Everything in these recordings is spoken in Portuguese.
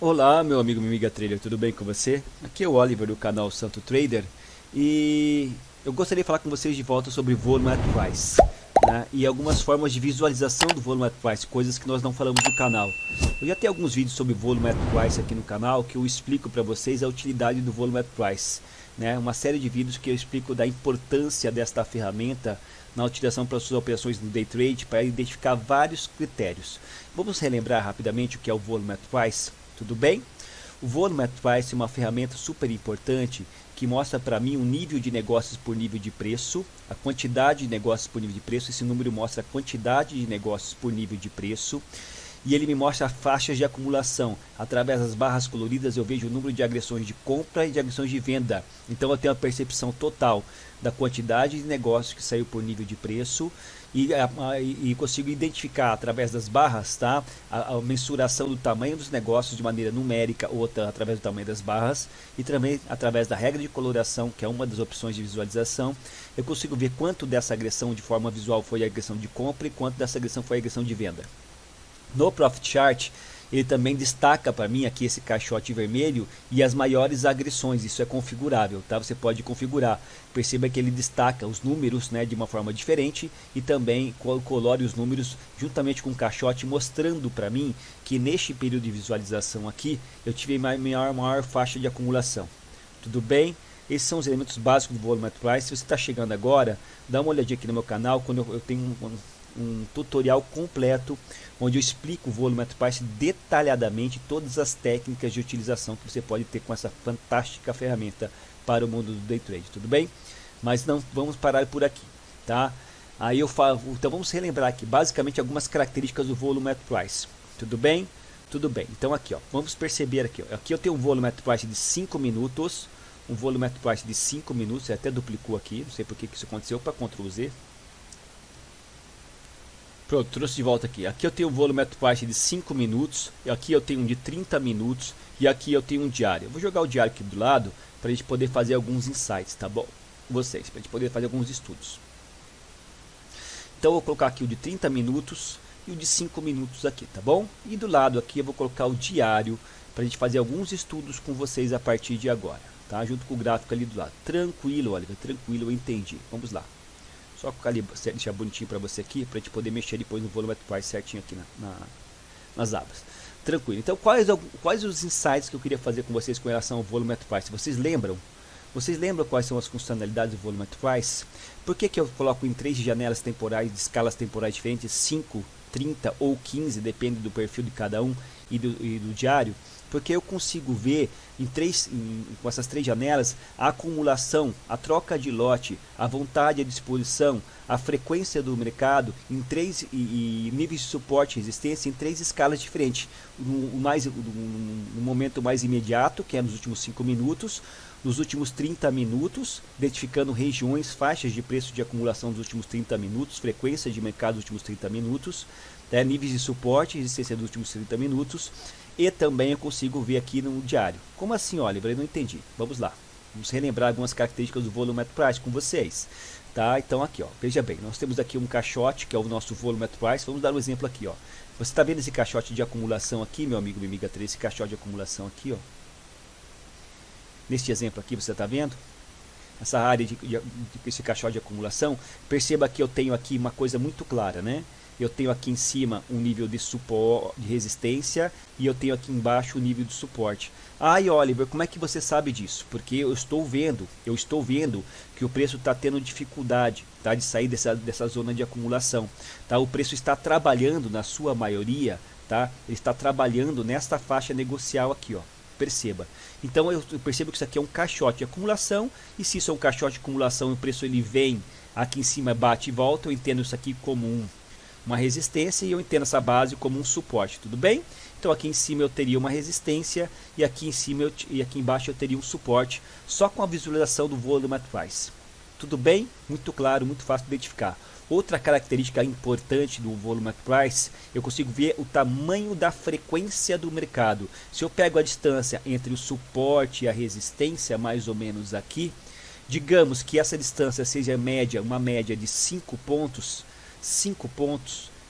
Olá, meu amigo, minha amiga trader, tudo bem com você? Aqui é o Oliver do canal Santo Trader e eu gostaria de falar com vocês de volta sobre Volume at Price, né? E algumas formas de visualização do Volume at Price, coisas que nós não falamos no canal. Eu já tenho alguns vídeos sobre Volume at Price aqui no canal que eu explico para vocês a utilidade do Volume at Price, né? Uma série de vídeos que eu explico da importância desta ferramenta na utilização para suas operações no Day Trade para identificar vários critérios. Vamos relembrar rapidamente o que é o Volume at Price. Tudo bem? O Volume at Price é uma ferramenta super importante que mostra para mim um nível de negócios por nível de preço, a quantidade de negócios por nível de preço. Esse número mostra a quantidade de negócios por nível de preço. E ele me mostra faixas de acumulação. Através das barras coloridas eu vejo o número de agressões de compra e de agressões de venda. Então eu tenho a percepção total da quantidade de negócios que saiu por nível de preço e consigo identificar através das barras, tá, a mensuração do tamanho dos negócios de maneira numérica, outra através do tamanho das barras, e também através da regra de coloração, que é uma das opções de visualização. Eu consigo ver quanto dessa agressão de forma visual foi a agressão de compra e quanto dessa agressão foi a agressão de venda. No Profit Chart, ele também destaca para mim aqui esse caixote vermelho e as maiores agressões. Isso é configurável, tá? Você pode configurar. Perceba que ele destaca os números, né, de uma forma diferente e também colore os números juntamente com o caixote, mostrando para mim que neste período de visualização aqui eu tive maior faixa de acumulação. Tudo bem? Esses são os elementos básicos do Volume at Price. Se você está chegando agora, dá uma olhadinha aqui no meu canal, quando eu tenho um tutorial completo onde eu explico o Volume at Price detalhadamente, todas as técnicas de utilização que você pode ter com essa fantástica ferramenta para o mundo do Day Trade, tudo bem? Mas não vamos parar por aqui, tá? Aí eu falo, então vamos relembrar aqui basicamente algumas características do Volume at Price, tudo bem? Tudo bem, então aqui ó, vamos perceber aqui, ó. Aqui eu tenho um Volume at Price de 5 minutos, um Volume at Price de 5 minutos, até duplicou aqui, não sei por que isso aconteceu, para Ctrl Z. Pronto, trouxe de volta aqui. Aqui eu tenho um Volume at Price de 5 minutos, e aqui eu tenho um de 30 minutos, e aqui eu tenho um diário. Eu vou jogar o diário aqui do lado, para a gente poder fazer alguns insights, tá bom? Vocês, para a gente poder fazer alguns estudos. Então eu vou colocar aqui o de 30 minutos e o de 5 minutos aqui, tá bom? E do lado aqui eu vou colocar o diário, para a gente fazer alguns estudos com vocês a partir de agora, tá? Junto com o gráfico ali do lado. Tranquilo, Oliver, tranquilo, eu entendi. Vamos lá. Só colocar ali, deixar bonitinho para você aqui, para a gente poder mexer depois no Volume at Price certinho aqui nas abas. Tranquilo. Então, quais os insights que eu queria fazer com vocês com relação ao Volume at Price? Vocês lembram? Vocês lembram quais são as funcionalidades do Volume at Price? Por que eu coloco em 3 janelas temporais, de escalas temporais diferentes, 5, 30 ou 15, depende do perfil de cada um e do diário? Porque eu consigo ver com essas 3 janelas a acumulação, a troca de lote, a vontade, a disposição, a frequência do mercado em 3 níveis de suporte e resistência em 3 escalas diferentes. No momento mais imediato, que é nos últimos 5 minutos, nos últimos 30 minutos, identificando regiões, faixas de preço de acumulação dos últimos 30 minutos, frequência de mercado dos últimos 30 minutos, níveis de suporte e resistência dos últimos 30 minutos, e também eu consigo ver aqui no diário. Como assim, Oliver? Eu não entendi. Vamos lá. Vamos relembrar algumas características do Volume at Price com vocês. Tá? Então aqui, ó, veja bem, nós temos aqui um caixote, que é o nosso Volume at Price. Vamos dar um exemplo aqui, ó. Você está vendo esse caixote de acumulação aqui, meu amigo, minha amiga 3, esse caixote de acumulação aqui, ó. Neste exemplo aqui, você está vendo? Essa área esse caixote de acumulação, perceba que eu tenho aqui uma coisa muito clara, né? Eu tenho aqui em cima um nível de suporte, de resistência, e eu tenho aqui embaixo o nível de suporte. Ai, Oliver, como é que você sabe disso? Porque eu estou vendo que o preço está tendo dificuldade, tá, de sair dessa zona de acumulação. Tá? O preço está trabalhando, na sua maioria, tá? Ele está trabalhando nesta faixa negocial aqui, ó. Perceba. Então eu percebo que isso aqui é um caixote de acumulação, e se isso é um caixote de acumulação e o preço ele vem aqui em cima, bate e volta, eu entendo isso aqui como uma resistência e eu entendo essa base como um suporte, tudo bem? Então aqui em cima eu teria uma resistência e aqui em cima e aqui embaixo eu teria um suporte, só com a visualização do Volume at Price. Tudo bem? Muito claro, muito fácil de identificar. Outra característica importante do Volume at Price, eu consigo ver o tamanho da frequência do mercado. Se eu pego a distância entre o suporte e a resistência, mais ou menos aqui, digamos que essa distância seja uma média de 5 pontos,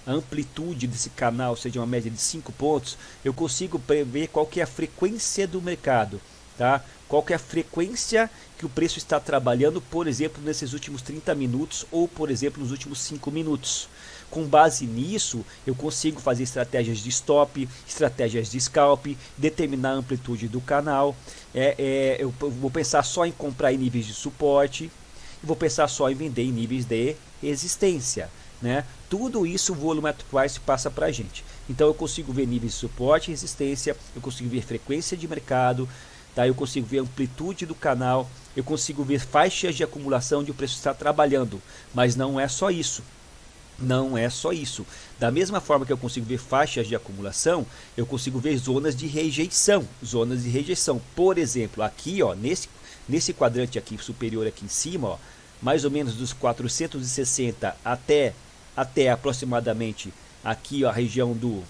a amplitude desse canal seja uma média de 5 pontos, eu consigo prever qual que é a frequência do mercado, tá? Qual que é a frequência que o preço está trabalhando, por exemplo, nesses últimos 30 minutos ou, por exemplo, nos últimos 5 minutos. Com base nisso, eu consigo fazer estratégias de stop, estratégias de scalp, determinar a amplitude do canal. Eu vou pensar só em comprar em níveis de suporte, e vou pensar só em vender em níveis de resistência, né? Tudo isso o Volumetric Price passa para a gente. Então eu consigo ver níveis de suporte e resistência, eu consigo ver frequência de mercado, tá? Eu consigo ver a amplitude do canal, eu consigo ver faixas de acumulação onde o preço está trabalhando. Mas não é só isso. Não é só isso. Da mesma forma que eu consigo ver faixas de acumulação, eu consigo ver zonas de rejeição. Zonas de rejeição. Por exemplo, aqui, ó, nesse quadrante aqui superior aqui em cima, ó, mais ou menos dos 460 até aproximadamente aqui, ó, a região do,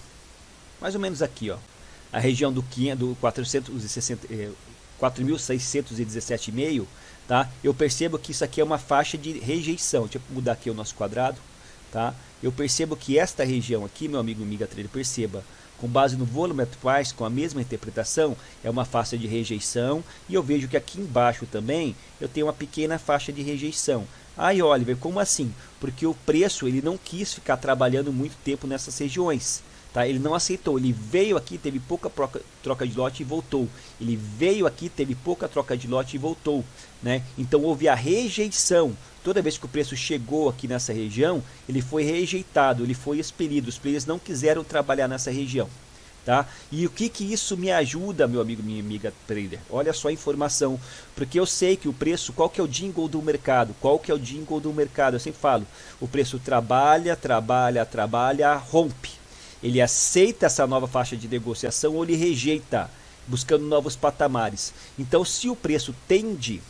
mais ou menos aqui, ó, a região do 4.617,5, tá? Eu percebo que isso aqui é uma faixa de rejeição. Deixa eu mudar aqui o nosso quadrado, tá? Eu percebo que esta região aqui, meu amigo amiga trader, perceba, com base no Volumetric Price, com a mesma interpretação, é uma faixa de rejeição, e eu vejo que aqui embaixo também eu tenho uma pequena faixa de rejeição. Aí, Oliver, como assim? Porque o preço ele não quis ficar trabalhando muito tempo nessas regiões. Tá? Ele não aceitou, ele veio aqui, teve pouca troca de lote e voltou. Ele veio aqui, teve pouca troca de lote e voltou, né? Então houve a rejeição. Toda vez que o preço chegou aqui nessa região, ele foi rejeitado, ele foi expelido. Os players não quiseram trabalhar nessa região. Tá? E o que isso me ajuda, meu amigo, minha amiga trader? Olha só a informação, porque eu sei que o preço, qual que é o jingle do mercado? Qual que é o jingle do mercado? Eu sempre falo, o preço trabalha, rompe. Ele aceita essa nova faixa de negociação ou ele rejeita, buscando novos patamares. Então, se o preço tende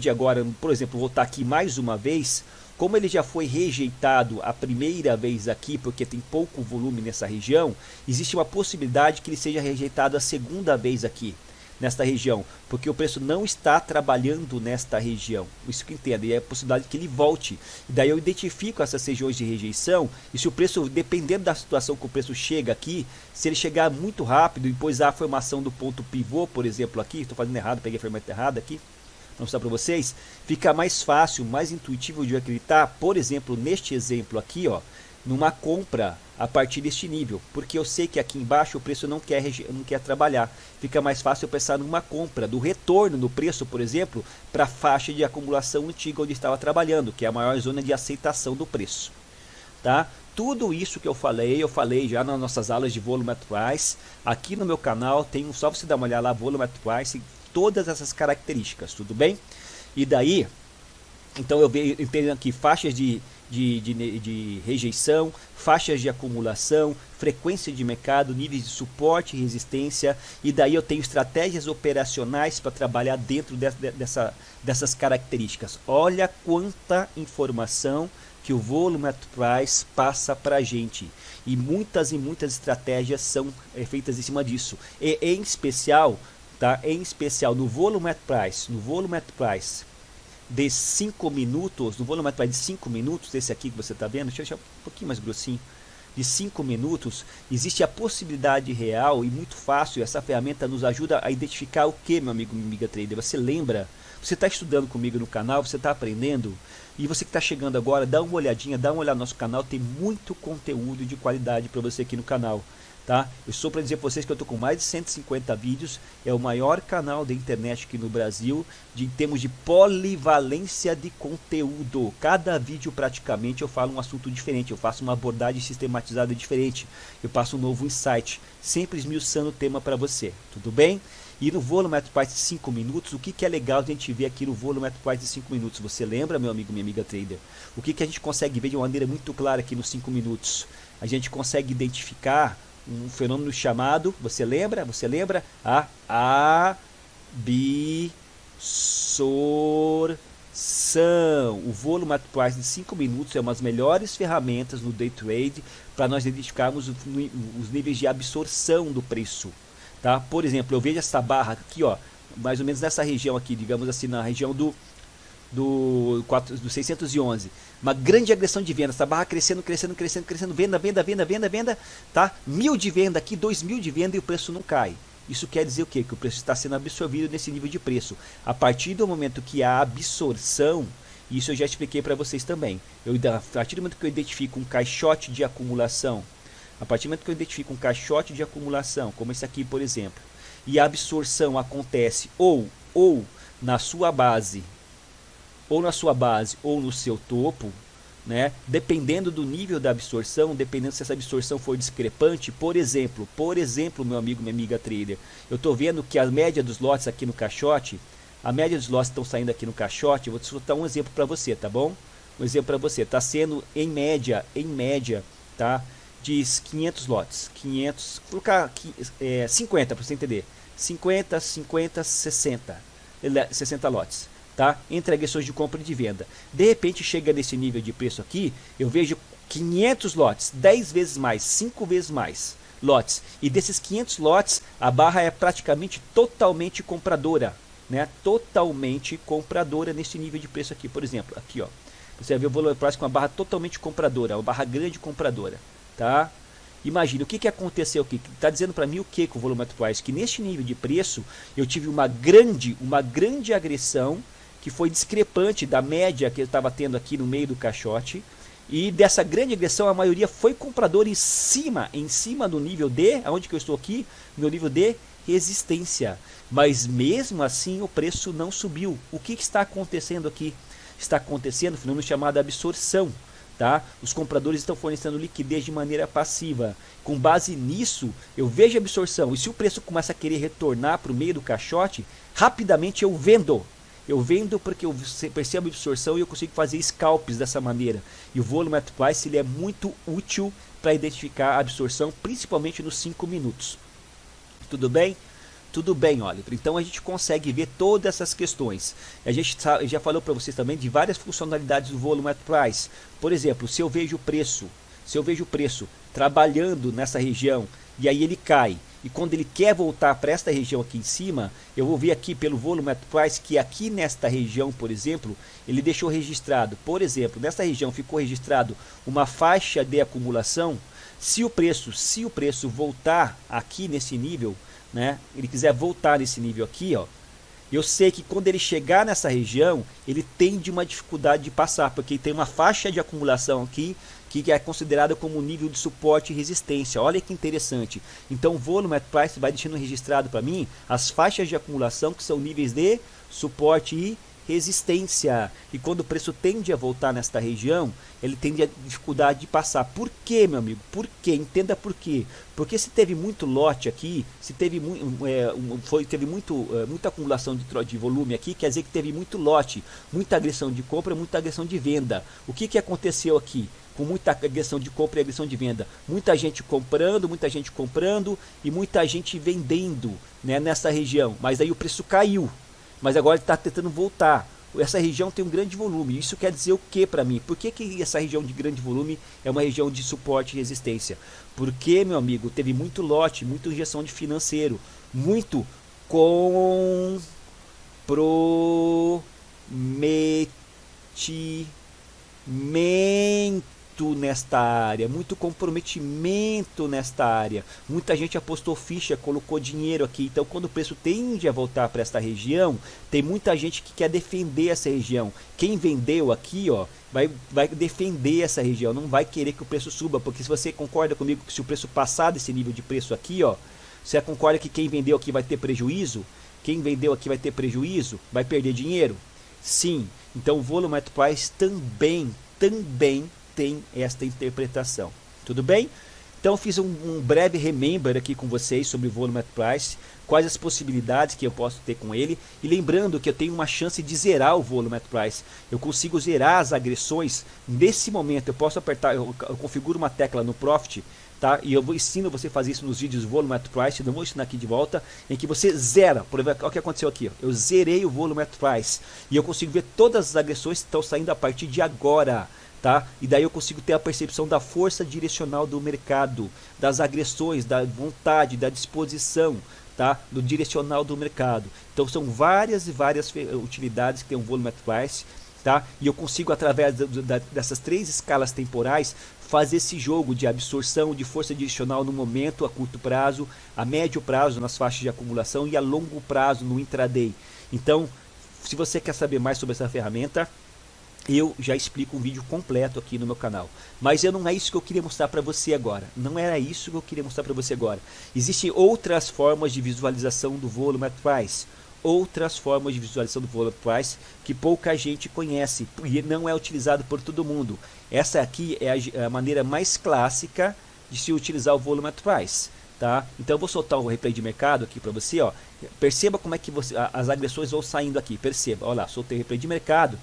agora, por exemplo, voltar aqui mais uma vez, como ele já foi rejeitado a primeira vez aqui, porque tem pouco volume nessa região, existe uma possibilidade que ele seja rejeitado a segunda vez aqui, nesta região, porque o preço não está trabalhando nesta região. Isso que entende, é a possibilidade que ele volte. E daí eu identifico essas regiões de rejeição, e se o preço, dependendo da situação que o preço chega aqui, se ele chegar muito rápido, e depois a formação do ponto pivô, por exemplo, aqui, estou fazendo errado, peguei a ferramenta errada aqui, vou mostrar para vocês, fica mais fácil, mais intuitivo de acreditar, por exemplo, neste exemplo aqui, ó, numa compra a partir deste nível, porque eu sei que aqui embaixo o preço não quer trabalhar. Fica mais fácil eu pensar numa compra, do retorno do preço, por exemplo, para a faixa de acumulação antiga onde estava trabalhando, que é a maior zona de aceitação do preço. Tá? Tudo isso que eu falei já nas nossas aulas de Volumetric Price. Aqui no meu canal tem só você dar uma olhada lá, Volumetric Price, todas essas características, tudo bem? E daí, então eu tenho aqui faixas de rejeição, faixas de acumulação, frequência de mercado, níveis de suporte e resistência, e daí eu tenho estratégias operacionais para trabalhar dentro dessas características. Olha quanta informação que o Volumetric Price passa para a gente, e muitas estratégias são feitas em cima disso, e em especial, tá? Em especial no Volumetric Price de 5 minutos, no Volumetric Price de 5 minutos, esse aqui que você está vendo, deixa eu deixar um pouquinho mais grossinho, de 5 minutos, existe a possibilidade real e muito fácil, essa ferramenta nos ajuda a identificar o que, meu amigo, minha amiga trader, você lembra? Você está estudando comigo no canal, você está aprendendo, e você que está chegando agora, dá uma olhadinha no nosso canal, tem muito conteúdo de qualidade para você aqui no canal. Tá? Eu sou para dizer para vocês que eu estou com mais de 150 vídeos, é o maior canal da internet aqui no Brasil, em termos de polivalência de conteúdo. Cada vídeo praticamente eu falo um assunto diferente, eu faço uma abordagem sistematizada diferente, eu passo um novo insight, sempre esmiuçando o tema para você, tudo bem? E no Volumetric Price de 5 minutos, o que é legal de a gente ver aqui no Volumetric Price de 5 minutos? Você lembra, meu amigo, minha amiga trader? O que a gente consegue ver de uma maneira muito clara aqui nos 5 minutos? A gente consegue identificar um fenômeno chamado, você lembra? A absorção. O Volumetric Price de 5 minutos é uma das melhores ferramentas no Day Trade para nós identificarmos os níveis de absorção do preço. Tá? Por exemplo, eu vejo essa barra aqui, ó, mais ou menos nessa região aqui, digamos assim, na região do do 611. Uma grande agressão de venda, essa barra crescendo, crescendo, crescendo, crescendo, venda, venda, venda, venda, venda, tá? 1000 de venda aqui, 2000 de venda e o preço não cai. Isso quer dizer o quê? Que o preço está sendo absorvido nesse nível de preço. A partir do momento que a absorção, isso eu já expliquei para vocês também. A partir do momento que eu identifico um caixote de acumulação, como esse aqui, por exemplo, e a absorção acontece ou na sua base, ou no seu topo, né? Dependendo do nível da absorção, dependendo se essa absorção for discrepante, por exemplo, meu amigo, minha amiga trader, eu estou vendo que a média dos lotes aqui no caixote, a média dos lotes estão saindo aqui no caixote, eu vou soltar um exemplo para você, tá bom? Um exemplo para você, está sendo em média, tá? De 500 lotes, 500, vou colocar 50 para você entender, 50, 60 lotes. Tá? Entre agressões de compra e de venda. De repente chega nesse nível de preço aqui, eu vejo 500 lotes, 10 vezes mais, 5 vezes mais lotes. E desses 500 lotes, a barra é praticamente totalmente compradora, né? Totalmente compradora nesse nível de preço aqui, por exemplo, aqui ó. Você vai ver o volume price com uma barra totalmente compradora, uma barra grande compradora, tá? Imagina, o que aconteceu aqui? Está dizendo para mim o que com o volume price? Que neste nível de preço, eu tive uma grande agressão que foi discrepante da média que eu estava tendo aqui no meio do caixote, e dessa grande agressão a maioria foi comprador em cima do nível D, aonde que eu estou aqui, meu nível de resistência, mas mesmo assim o preço não subiu. O que está acontecendo aqui? Está acontecendo um fenômeno chamado absorção, tá? Os compradores estão fornecendo liquidez de maneira passiva. Com base nisso, eu vejo a absorção, e se o preço começa a querer retornar para o meio do caixote, rapidamente eu vendo. Eu vendo porque eu percebo a absorção e eu consigo fazer scalps dessa maneira. E o volume at price ele é muito útil para identificar a absorção, principalmente nos 5 minutos. Tudo bem? Tudo bem, Oliver. Então a gente consegue ver todas essas questões. A gente já falou para vocês também de várias funcionalidades do volume at price. Por exemplo, se eu vejo o preço trabalhando nessa região e aí ele cai, e quando ele quer voltar para esta região aqui em cima, eu vou ver aqui pelo volume at price que aqui nesta região, por exemplo, ele deixou registrado, por exemplo, nesta região ficou registrado uma faixa de acumulação. Se o preço voltar aqui nesse nível, né, ele quiser voltar nesse nível aqui, ó, eu sei que quando ele chegar nessa região, ele tem uma dificuldade de passar, porque tem uma faixa de acumulação aqui que é considerada como nível de suporte e resistência. Olha que interessante. Então o volume at price vai deixando registrado para mim as faixas de acumulação que são níveis de suporte e resistência. E quando o preço tende a voltar nesta região, ele tende a dificuldade de passar. Por quê, meu amigo? Por quê? Entenda por quê. Porque se teve muito lote aqui, se teve, muita acumulação de volume aqui, quer dizer que teve muito lote, muita agressão de compra, muita agressão de venda. O que aconteceu aqui? Com muita agressão de compra e agressão de venda. Muita gente comprando e muita gente vendendo, né, nessa região. Mas aí o preço caiu. Mas agora ele está tentando voltar. Essa região tem um grande volume. Isso quer dizer o que para mim? Por que essa região de grande volume é uma região de suporte e resistência? Porque, meu amigo, teve muito lote, muita injeção de financeiro, muito comprometimento nesta área, muito comprometimento nesta área. Muita gente apostou ficha, colocou dinheiro aqui. Então quando o preço tende a voltar para esta região, tem muita gente que quer defender essa região. Quem vendeu aqui, ó, vai defender essa região, não vai querer que o preço suba, porque se você concorda comigo que se o preço passar desse nível de preço aqui, ó, você concorda que quem vendeu aqui vai ter prejuízo? Quem vendeu aqui vai ter prejuízo? Vai perder dinheiro? Sim. Então o volume at price também tem esta interpretação. Tudo bem? Então eu fiz um breve remember aqui com vocês sobre o volume at price, quais as possibilidades que eu posso ter com ele, e lembrando que eu tenho uma chance de zerar o volume at price. Eu consigo zerar as agressões nesse momento. Eu posso apertar, eu configuro uma tecla no Profit, tá? E eu ensino você a fazer isso nos vídeos volume at price, não vou ensinar aqui de volta, em que você zera. Por exemplo, olha o que aconteceu aqui, ó. Eu zerei o volume at price e eu consigo ver todas as agressões que estão saindo a partir de agora. tá? E daí eu consigo ter a percepção da força direcional do mercado, das agressões, da vontade, da disposição, tá? Do direcional do mercado. Então são várias e várias utilidades que tem um volume at price, tá? E eu consigo, através dessas 3 escalas temporais, fazer esse jogo de absorção de força direcional no momento, a curto prazo, a médio prazo nas faixas de acumulação e a longo prazo no intraday. Então, se você quer saber mais sobre essa ferramenta, eu já explico um vídeo completo aqui no meu canal. Mas não é isso que eu queria mostrar para você agora. Não era isso que eu queria mostrar para você agora. Existem outras formas de visualização do volume at price. Outras formas de visualização do volume at price que pouca gente conhece e não é utilizado por todo mundo. Essa aqui é a maneira mais clássica de se utilizar o volume at price. Tá? Então eu vou soltar um replay de mercado aqui para você. Ó. Perceba como é que as agressões vão saindo aqui. Perceba. Olha lá, soltei o replay de mercado.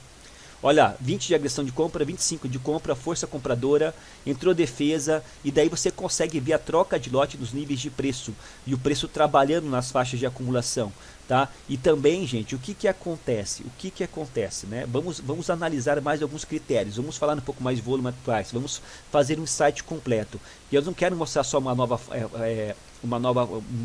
Olha, 20 de agressão de compra, 25 de compra, força compradora, entrou defesa, e daí você consegue ver a troca de lote nos níveis de preço, e o preço trabalhando nas faixas de acumulação, tá? E também, gente, o que acontece? O que acontece, né? Vamos analisar mais alguns critérios, vamos falar um pouco mais de volume at price, vamos fazer um insight completo. E eu não quero mostrar só uma nova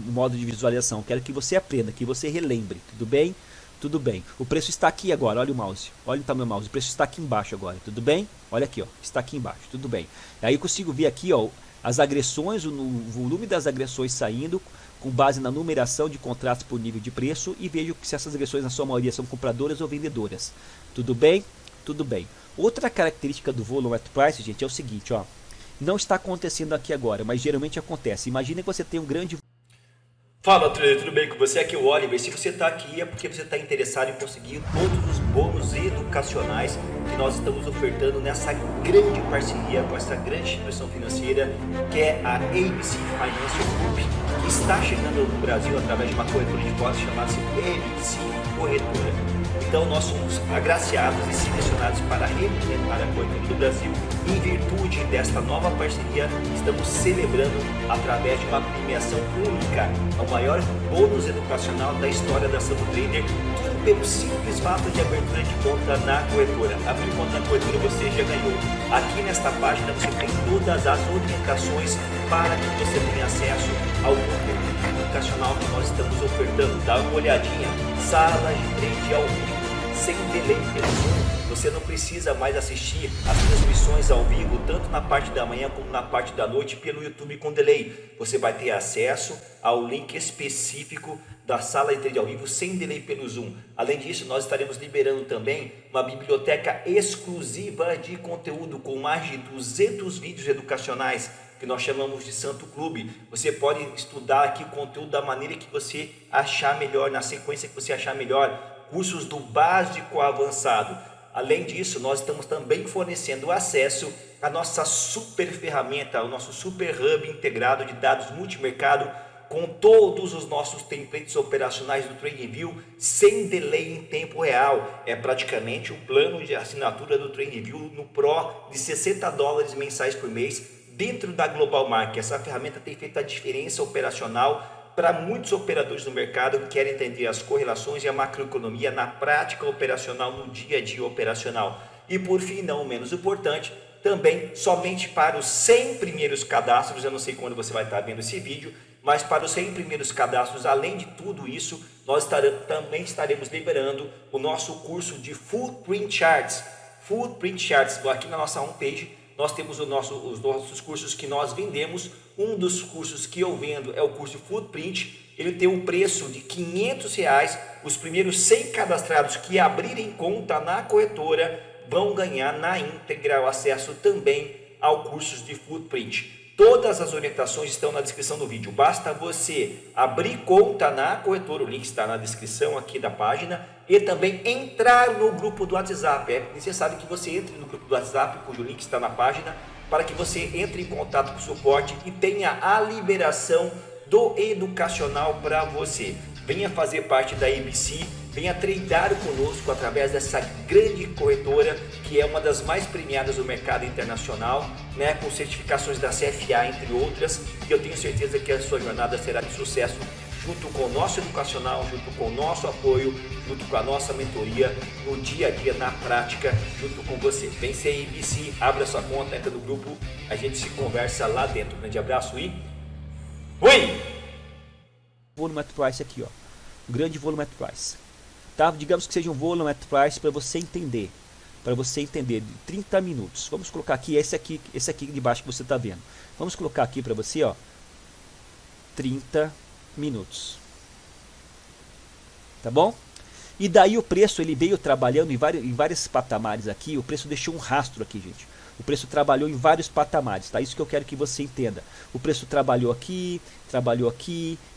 modo de visualização, quero que você aprenda, que você relembre, tudo bem? Tudo bem. O preço está aqui agora, olha o mouse. Olha o meu mouse. O preço está aqui embaixo agora, tudo bem? Olha aqui, ó. Está aqui embaixo, tudo bem. Aí eu consigo ver aqui, ó, as agressões, o volume das agressões saindo com base na numeração de contratos por nível de preço e vejo se essas agressões na sua maioria são compradoras ou vendedoras. Tudo bem? Tudo bem. Outra característica do volume at price, gente, é o seguinte, ó. Não está acontecendo aqui agora, mas geralmente acontece. Imagine que você tem um grande... Fala, trader, tudo bem com você? Aqui é o Oliver. Se você está aqui é porque você está interessado em conseguir todos os bônus educacionais que nós estamos ofertando nessa grande parceria com essa grande instituição financeira que é a ABC Financial Group, que está chegando no Brasil através de uma corretora de postos chamada ABC Corretora. Então nós somos agraciados e selecionados para representar a corretora do Brasil. Em virtude desta nova parceria, estamos celebrando através de uma premiação única, o maior bônus educacional da história da Sammo Trader, tudo pelo simples fato de abertura de conta na corretora. Abrir conta na corretora você já ganhou. Aqui nesta página você tem todas as orientações para que você tenha acesso ao conteúdo educacional que nós estamos ofertando. Dá uma olhadinha, sala de trade ao vivo, sem delay pelo Zoom. Você não precisa mais assistir as transmissões ao vivo, tanto na parte da manhã como na parte da noite, pelo YouTube com delay. Você vai ter acesso ao link específico da sala de trade ao vivo, sem delay pelo Zoom. Além disso, nós estaremos liberando também uma biblioteca exclusiva de conteúdo com mais de 200 vídeos educacionais, que nós chamamos de Santo Clube. Você pode estudar aqui o conteúdo da maneira que você achar melhor, na sequência que você achar melhor. Cursos do básico ao avançado. Além disso, nós estamos também fornecendo acesso à nossa super ferramenta, ao nosso super hub integrado de dados multimercado, com todos os nossos templates operacionais do TradingView, sem delay em tempo real. É praticamente um plano de assinatura do TradingView no Pro de $60 mensais por mês, dentro da Global Market. Essa ferramenta tem feito a diferença operacional para muitos operadores no mercado que querem entender as correlações e a macroeconomia na prática operacional, no dia a dia operacional. E por fim, não menos importante, também somente para os 100 primeiros cadastros, eu não sei quando você vai estar vendo esse vídeo, mas para os 100 primeiros cadastros, além de tudo isso, nós também estaremos liberando o nosso curso de Footprint Charts. Footprint Charts, aqui na nossa homepage, nós temos os nossos cursos que nós vendemos. Um dos cursos que eu vendo é o curso Footprint. Ele tem um preço de R$500. Os primeiros 100 cadastrados que abrirem conta na corretora vão ganhar na íntegra o acesso também ao curso de Footprint. Todas as orientações estão na descrição do vídeo. Basta você abrir conta na corretora, o link está na descrição aqui da página, e também entrar no grupo do WhatsApp. É necessário que você entre no grupo do WhatsApp, cujo link está na página, para que você entre em contato com o suporte e tenha a liberação do educacional para você. Venha fazer parte da ABC, venha treinar conosco através dessa grande corretora, que é uma das mais premiadas do mercado internacional, né, com certificações da CFA, entre outras, e eu tenho certeza que a sua jornada será de sucesso junto com o nosso educacional, junto com o nosso apoio, junto com a nossa mentoria, no dia a dia, na prática, junto com você. Vem ser IBC, abra sua conta, entra no grupo, a gente se conversa lá dentro. Um grande abraço e fui! Volume at price aqui, ó. Um grande volume at price. Tá? Digamos que seja um volume at price para você entender. Para você entender, de 30 minutos. Vamos colocar aqui, esse aqui de baixo que você está vendo. Vamos colocar aqui para você, ó, 30 minutos. Tá bom? E daí o preço, ele veio trabalhando em vários patamares aqui. O preço deixou um rastro aqui, gente. O preço trabalhou em vários patamares, tá? Isso que eu quero que você entenda. O preço trabalhou aqui,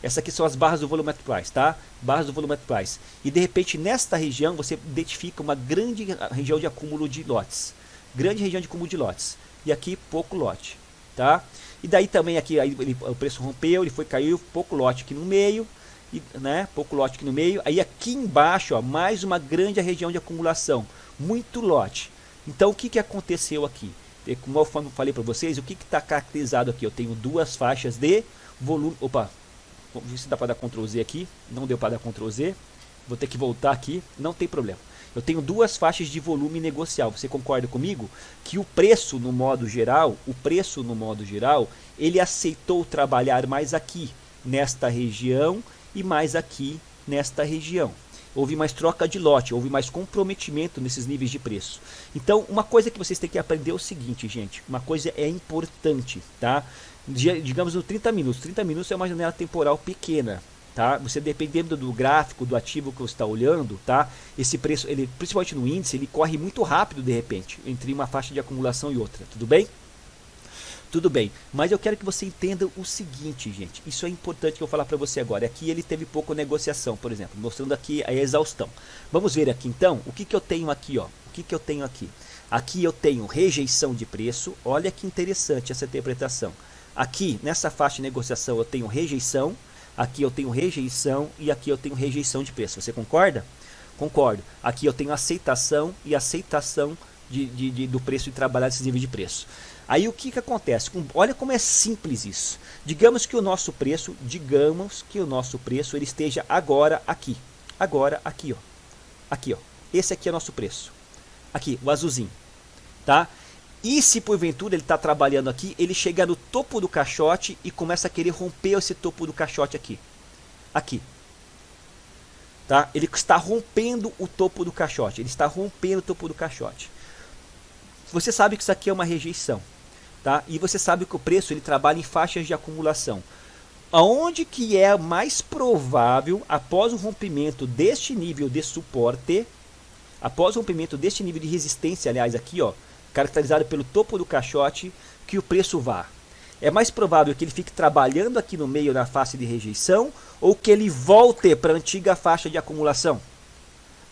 Essas aqui são as barras do volume at price, tá? Barras do volume at price. E de repente, nesta região, você identifica uma grande região de acúmulo de lotes. Grande região de acúmulo de lotes. E aqui, pouco lote, tá? E daí também aqui, o preço rompeu, caiu, pouco lote aqui no meio, né? Pouco lote aqui no meio. Aí aqui embaixo, ó, mais uma grande região de acumulação. Muito lote. Então, o que aconteceu aqui? Como eu falei para vocês, o que está caracterizado aqui? Eu tenho duas faixas de volume. Opa, vamos ver se dá para dar Ctrl Z aqui. Não deu para dar Ctrl Z. Vou ter que voltar aqui. Não tem problema. Eu tenho duas faixas de volume negocial. Você concorda comigo? Que o preço no modo geral, ele aceitou trabalhar mais aqui, nesta região, e mais aqui, nesta região. Houve mais troca de lote, houve mais comprometimento nesses níveis de preço. Então, uma coisa que vocês têm que aprender é o seguinte, gente. Uma coisa é importante, tá? Digamos no 30 minutos. 30 minutos é uma janela temporal pequena, tá? Você, dependendo do gráfico, do ativo que você está olhando, tá? Esse preço, ele, principalmente no índice, ele corre muito rápido de repente, entre uma faixa de acumulação e outra. Tudo bem? Tudo bem, mas eu quero que você entenda o seguinte, gente. Isso é importante que eu vou falar para você agora. Aqui ele teve pouco negociação, por exemplo, mostrando aqui a exaustão. Vamos ver aqui então, o que eu tenho aqui, ó. O que eu tenho aqui? Aqui eu tenho rejeição de preço. Olha que interessante essa interpretação. Aqui, nessa faixa de negociação, eu tenho rejeição. Aqui eu tenho rejeição e aqui eu tenho rejeição de preço. Você concorda? Concordo. Aqui eu tenho aceitação e aceitação do preço e trabalhar esses níveis de preço. Aí o que acontece? Olha como é simples isso. Digamos que o nosso preço, ele esteja agora aqui. Agora aqui, ó. Aqui, ó. Esse aqui é o nosso preço. Aqui, o azulzinho, tá? E se porventura ele está trabalhando aqui, ele chega no topo do caixote e começa a querer romper esse topo do caixote aqui. Aqui. Tá? Ele está rompendo o topo do caixote. Ele está rompendo o topo do caixote. Você sabe que isso aqui é uma rejeição, tá? E você sabe que o preço ele trabalha em faixas de acumulação. Aonde que é mais provável, após o rompimento deste nível de suporte, após o rompimento deste nível de resistência, aliás, aqui, ó, caracterizado pelo topo do caixote, que o preço vá? É mais provável que ele fique trabalhando aqui no meio na faixa de rejeição ou que ele volte para a antiga faixa de acumulação?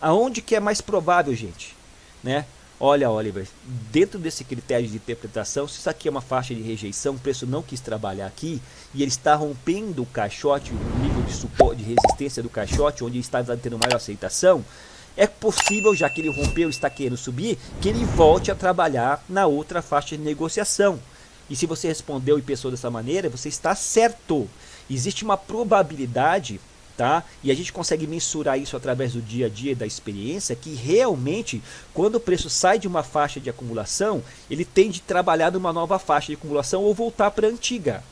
Aonde que é mais provável, gente? Né? Olha, Oliver, dentro desse critério de interpretação, se isso aqui é uma faixa de rejeição, o preço não quis trabalhar aqui e ele está rompendo o caixote, o nível de suporte, de resistência do caixote, onde ele está tendo maior aceitação, é possível, já que ele rompeu e está querendo subir, que ele volte a trabalhar na outra faixa de negociação. E se você respondeu e pensou dessa maneira, você está certo. Existe uma probabilidade, tá? E a gente consegue mensurar isso através do dia a dia, da experiência, que realmente, quando o preço sai de uma faixa de acumulação, ele tende a trabalhar numa nova faixa de acumulação ou voltar para a antiga.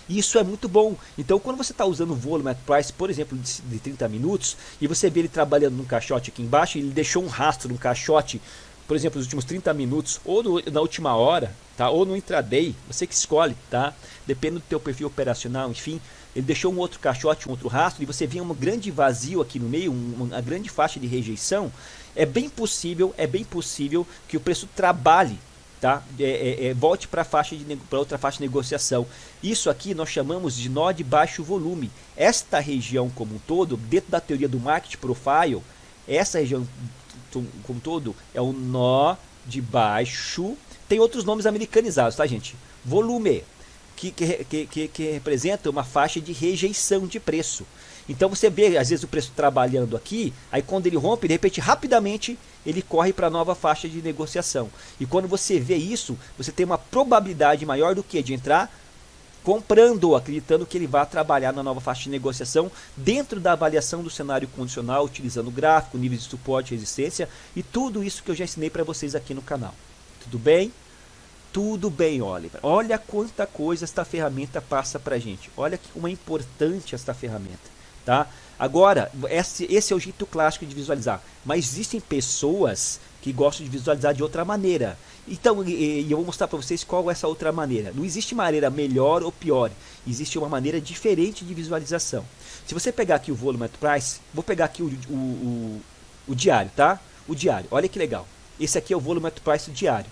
Isso é muito bom. Então, quando você está usando o volume at price, por exemplo, de 30 minutos, e você vê ele trabalhando num caixote aqui embaixo, ele deixou um rastro num caixote, por exemplo, nos últimos 30 minutos, ou na última hora, tá? Ou no intraday, você que escolhe, tá? Depende do teu perfil operacional, enfim. Ele deixou um outro caixote, um outro rastro, e você vê um grande vazio aqui no meio, uma grande faixa de rejeição. É bem possível que o preço trabalhe, tá? Volte para outra faixa de negociação. Isso aqui nós chamamos de nó de baixo volume. Esta região como um todo, dentro da teoria do Market Profile, essa região como um todo é o nó de baixo. Tem outros nomes americanizados, tá, gente? Volume, que representa uma faixa de rejeição de preço. Então você vê, às vezes, o preço trabalhando aqui, aí quando ele rompe, de repente, rapidamente, ele corre para a nova faixa de negociação. E quando você vê isso, você tem uma probabilidade maior do que de entrar comprando, acreditando que ele vai trabalhar na nova faixa de negociação dentro da avaliação do cenário condicional, utilizando gráfico, níveis de suporte, resistência e tudo isso que eu já ensinei para vocês aqui no canal. Tudo bem? Tudo bem, Oliver. Olha quanta coisa esta ferramenta passa para a gente. Olha como é importante esta ferramenta. Tá? Agora, esse é o jeito clássico de visualizar. Mas existem pessoas que gostam de visualizar de outra maneira. Então, eu vou mostrar para vocês qual é essa outra maneira. Não existe maneira melhor ou pior. Existe uma maneira diferente de visualização. Se você pegar aqui o Volume at Price, vou pegar aqui o diário, tá? O diário, olha que legal. Esse aqui é o Volume at Price diário.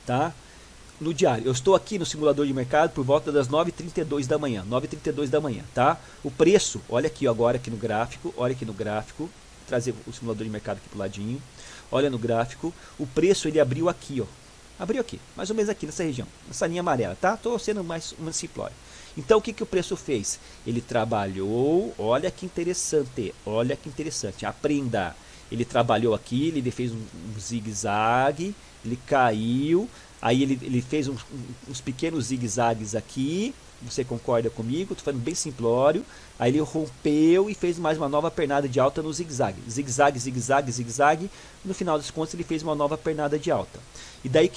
Tá? No diário, eu estou aqui no simulador de mercado por volta das 9h32 da manhã. 9h32 da manhã, tá? O preço, olha aqui agora aqui no gráfico. Olha aqui no gráfico. Vou trazer o simulador de mercado aqui pro ladinho. Olha no gráfico, o preço ele abriu aqui, ó. Abriu aqui, mais ou menos aqui nessa região, nessa linha amarela, tá? Estou sendo mais simplório. Então o que o preço fez? Ele trabalhou, olha que interessante, aprenda. Ele trabalhou aqui, ele fez um zigue-zague, ele caiu, aí ele fez uns pequenos zigue-zagues aqui. Você concorda comigo? Estou falando bem simplório. Aí ele rompeu e fez mais uma nova pernada de alta no zigue-zague. Zigue-zague, zigue-zague, zigue-zague. No final das contas ele fez uma nova pernada de alta. E daí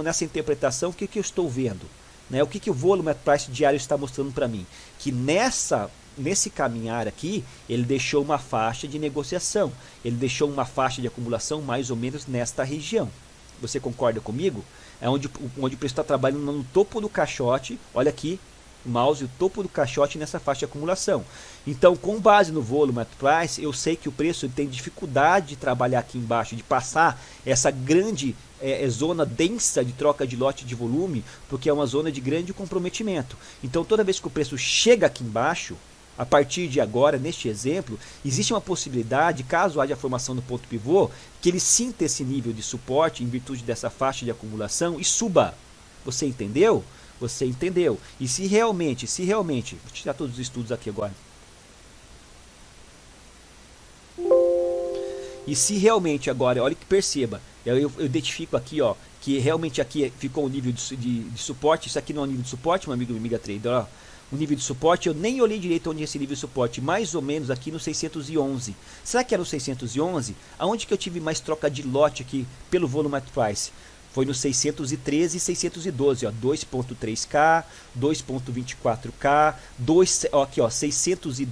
nessa interpretação, o que eu estou vendo? Né? O que o Volume at Price diário está mostrando para mim? Que nesse caminhar aqui, ele deixou uma faixa de negociação. Ele deixou uma faixa de acumulação mais ou menos nesta região. Você concorda comigo? É onde o preço está trabalhando no topo do caixote. Olha aqui. O mouse, o topo do caixote nessa faixa de acumulação. Então, com base no Volume at Price, eu sei que o preço tem dificuldade de trabalhar aqui embaixo, de passar essa grande zona densa de troca de lote de volume, porque é uma zona de grande comprometimento. Então, toda vez que o preço chega aqui embaixo, a partir de agora, neste exemplo, existe uma possibilidade, caso haja a formação do ponto pivô, que ele sinta esse nível de suporte em virtude dessa faixa de acumulação e suba. Você entendeu? Você entendeu? E se realmente, vou tirar todos os estudos aqui agora. E se realmente agora, olha que perceba, eu identifico aqui, ó, que realmente aqui ficou um nível de suporte. Isso aqui não é um nível de suporte, meu amigo Amiga Trader, ó. O nível de suporte, eu nem olhei direito onde é esse nível de suporte, mais ou menos aqui no 611. Será que era o 611? Aonde que eu tive mais troca de lote aqui pelo Volume at Price? Foi no 613 e 612, ó, 2.3K, 2.24K, aqui ó, 612,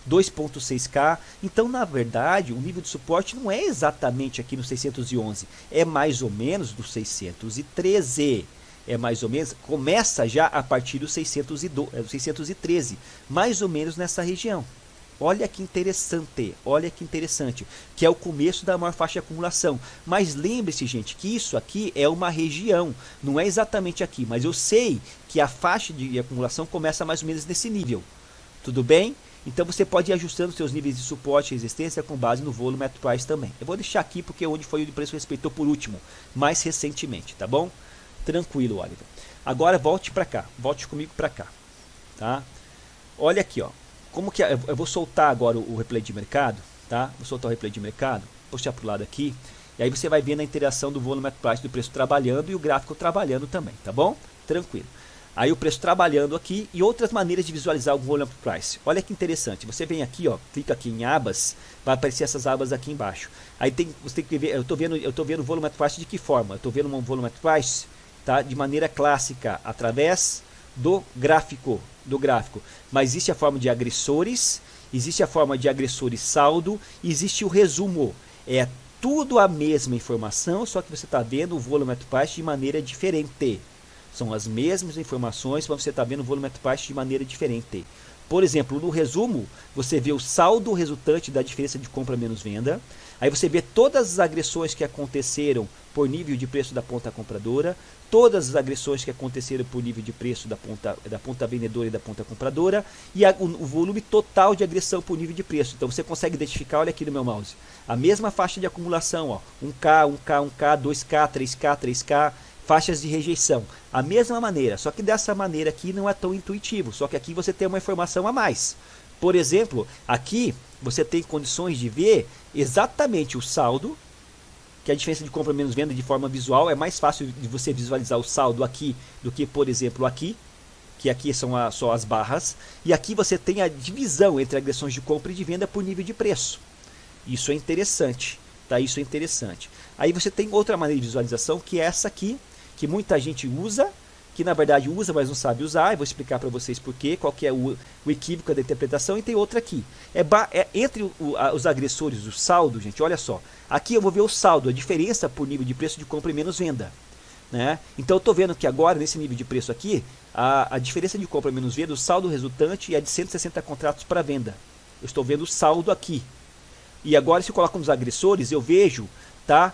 2.6K. Então, na verdade, o nível de suporte não é exatamente aqui no 611, é mais ou menos no 613. É mais ou menos, começa já a partir do 613, mais ou menos nessa região. Olha que interessante, que é o começo da maior faixa de acumulação. Mas lembre-se, gente, que isso aqui é uma região, não é exatamente aqui, mas eu sei que a faixa de acumulação começa mais ou menos nesse nível. Tudo bem? Então você pode ir ajustando seus níveis de suporte e resistência com base no Volume at Price também. Eu vou deixar aqui porque é onde foi o preço respeitou por último, mais recentemente, tá bom? Tranquilo, Oliver. Agora volte para cá, volte comigo para cá, tá? Olha aqui, ó. Como que eu vou soltar agora o replay de mercado, tá? Vou soltar o replay de mercado, puxar para o lado aqui, e aí você vai ver na interação do Volume at Price do preço trabalhando e o gráfico trabalhando também, tá bom? Tranquilo. Aí o preço trabalhando aqui e outras maneiras de visualizar o Volume at Price. Olha que interessante. Você vem aqui, ó, clica aqui em abas, vai aparecer essas abas aqui embaixo. Aí você tem que ver, eu tô vendo o Volume at Price de que forma? Eu tô vendo um Volume at Price, tá? De maneira clássica, através do gráfico, mas existe a forma de agressores, existe a forma de agressores saldo, e existe o resumo. É tudo a mesma informação, só que você está vendo o Volume at Price de maneira diferente. São as mesmas informações, mas você está vendo o Volume at Price de maneira diferente. Por exemplo, no resumo, você vê o saldo resultante da diferença de compra menos venda. Aí você vê todas as agressões que aconteceram por nível de preço da ponta compradora, todas as agressões que aconteceram por nível de preço da ponta vendedora e da ponta compradora, e o volume total de agressão por nível de preço. Então você consegue identificar, olha aqui no meu mouse, a mesma faixa de acumulação, ó, 1K, 1K, 1K, 2K, 3K, 3K, faixas de rejeição. A mesma maneira, só que dessa maneira aqui não é tão intuitivo, só que aqui você tem uma informação a mais. Por exemplo, aqui você tem condições de ver exatamente o saldo, que a diferença de compra menos venda de forma visual é mais fácil de você visualizar o saldo aqui do que, por exemplo, aqui, que aqui são só as barras, e aqui você tem a divisão entre agressões de compra e de venda por nível de preço. Isso é interessante, tá? Isso é interessante. Aí você tem outra maneira de visualização, que é essa aqui, que muita gente usa, que na verdade usa, mas não sabe usar. Eu vou explicar para vocês porquê, qual que é o equívoco da interpretação. E tem outra aqui. Entre os agressores, o saldo, gente, olha só. Aqui eu vou ver o saldo, a diferença por nível de preço de compra e menos venda. Né? Então eu estou vendo que agora, nesse nível de preço aqui, a diferença de compra menos venda, o saldo resultante é de 160 contratos para venda. Eu estou vendo o saldo aqui. E agora, se eu coloco nos agressores, eu vejo, tá?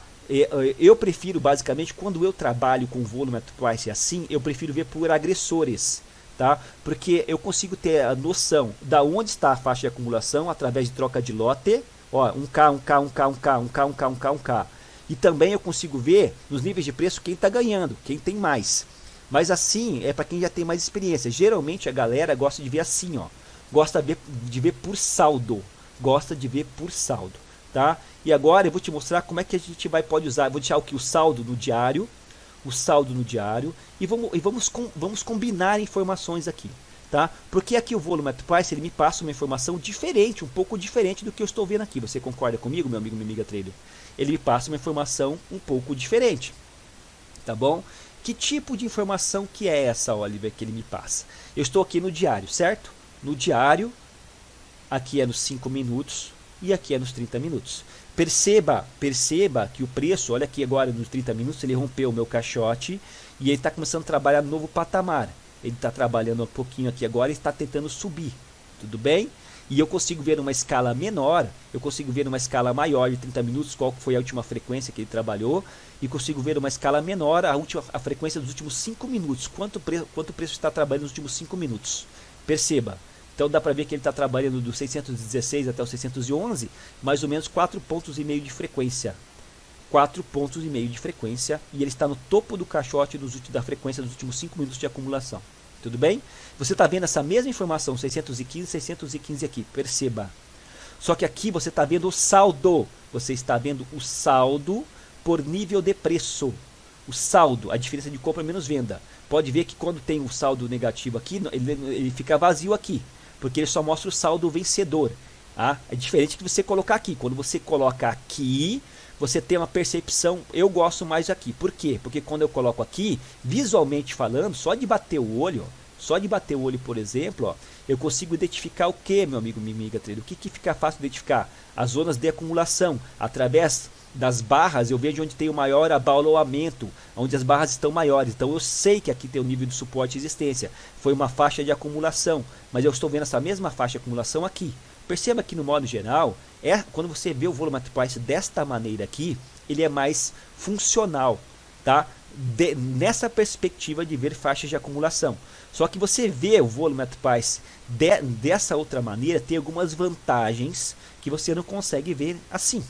Eu prefiro, basicamente, quando eu trabalho com volume at price assim, eu prefiro ver por agressores, tá? Porque eu consigo ter a noção da onde está a faixa de acumulação através de troca de lote. Ó, 1K, 1K, 1K, 1K, 1K, 1K, 1K, 1K. E também eu consigo ver nos níveis de preço quem está ganhando, quem tem mais. Mas assim é para quem já tem mais experiência. Geralmente a galera gosta de ver assim, ó. Gosta de ver por saldo. Gosta de ver por saldo, tá? E agora eu vou te mostrar como é que a gente pode usar. Eu vou deixar aqui o saldo no diário. O saldo no diário. E vamos combinar informações aqui. Tá? Porque aqui o volume at price ele me passa uma informação diferente, um pouco diferente do que eu estou vendo aqui. Você concorda comigo, meu amigo, minha amiga trader? Ele me passa uma informação um pouco diferente, tá bom? Que tipo de informação que é essa, Oliver, que ele me passa? Eu estou aqui no diário, certo? No diário, aqui é nos 5 minutos e aqui é nos 30 minutos. Perceba que o preço, olha aqui agora nos 30 minutos, ele rompeu o meu caixote e ele está começando a trabalhar no novo patamar. Ele está trabalhando um pouquinho aqui agora e está tentando subir, tudo bem? E eu consigo ver numa escala menor, eu consigo ver numa escala maior de 30 minutos qual foi a última frequência que ele trabalhou, e consigo ver numa escala menor a frequência dos últimos 5 minutos, quanto o preço está trabalhando nos últimos 5 minutos. Perceba, então dá para ver que ele está trabalhando do 616 até o 611, mais ou menos 4,5 pontos de frequência. 4,5 pontos de frequência, e ele está no topo do caixote da frequência dos últimos 5 minutos de acumulação. Tudo bem? Você está vendo essa mesma informação, 615, 615 aqui, perceba. Só que aqui você está vendo o saldo. Você está vendo o saldo por nível de preço. O saldo, a diferença de compra menos venda. Pode ver que quando tem um saldo negativo aqui, ele fica vazio aqui, porque ele só mostra o saldo vencedor. Ah, é diferente que você colocar aqui. Quando você coloca aqui, você tem uma percepção, eu gosto mais aqui. Por quê? Porque quando eu coloco aqui, visualmente falando, só de bater o olho, por exemplo, ó, eu consigo identificar o que, meu amigo, minha amiga trader? O que fica fácil de identificar? As zonas de acumulação. Através das barras, eu vejo onde tem o maior abaloamento, onde as barras estão maiores. Então eu sei que aqui tem o nível de suporte e resistência. Foi uma faixa de acumulação, mas eu estou vendo essa mesma faixa de acumulação aqui. Perceba que no modo geral, quando você vê o volume at price desta maneira aqui, ele é mais funcional, tá? Nessa perspectiva de ver faixas de acumulação. Só que você vê o volume at price dessa outra maneira, tem algumas vantagens que você não consegue ver assim.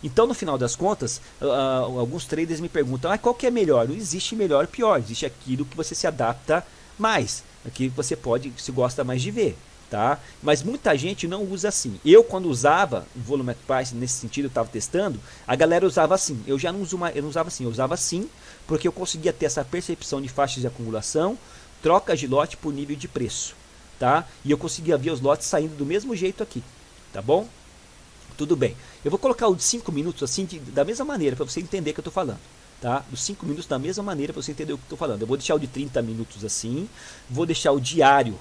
Então, no final das contas, alguns traders me perguntam, qual que é melhor? Não existe melhor ou pior, existe aquilo que você se adapta mais, aquilo que você se gosta mais de ver. Tá? Mas muita gente não usa assim. Eu, quando usava o volume at price nesse sentido, eu estava testando, a galera usava assim. Eu já não usava assim, eu usava assim, porque eu conseguia ter essa percepção de faixas de acumulação, trocas de lote por nível de preço, tá? E eu conseguia ver os lotes saindo do mesmo jeito aqui, tá bom? Tudo bem. Eu vou colocar o de 5 minutos assim, da mesma maneira, para você entender o que eu estou falando. Tá? Dos 5 minutos da mesma maneira para você entender o que eu estou falando. Eu vou deixar o de 30 minutos assim, vou deixar o diário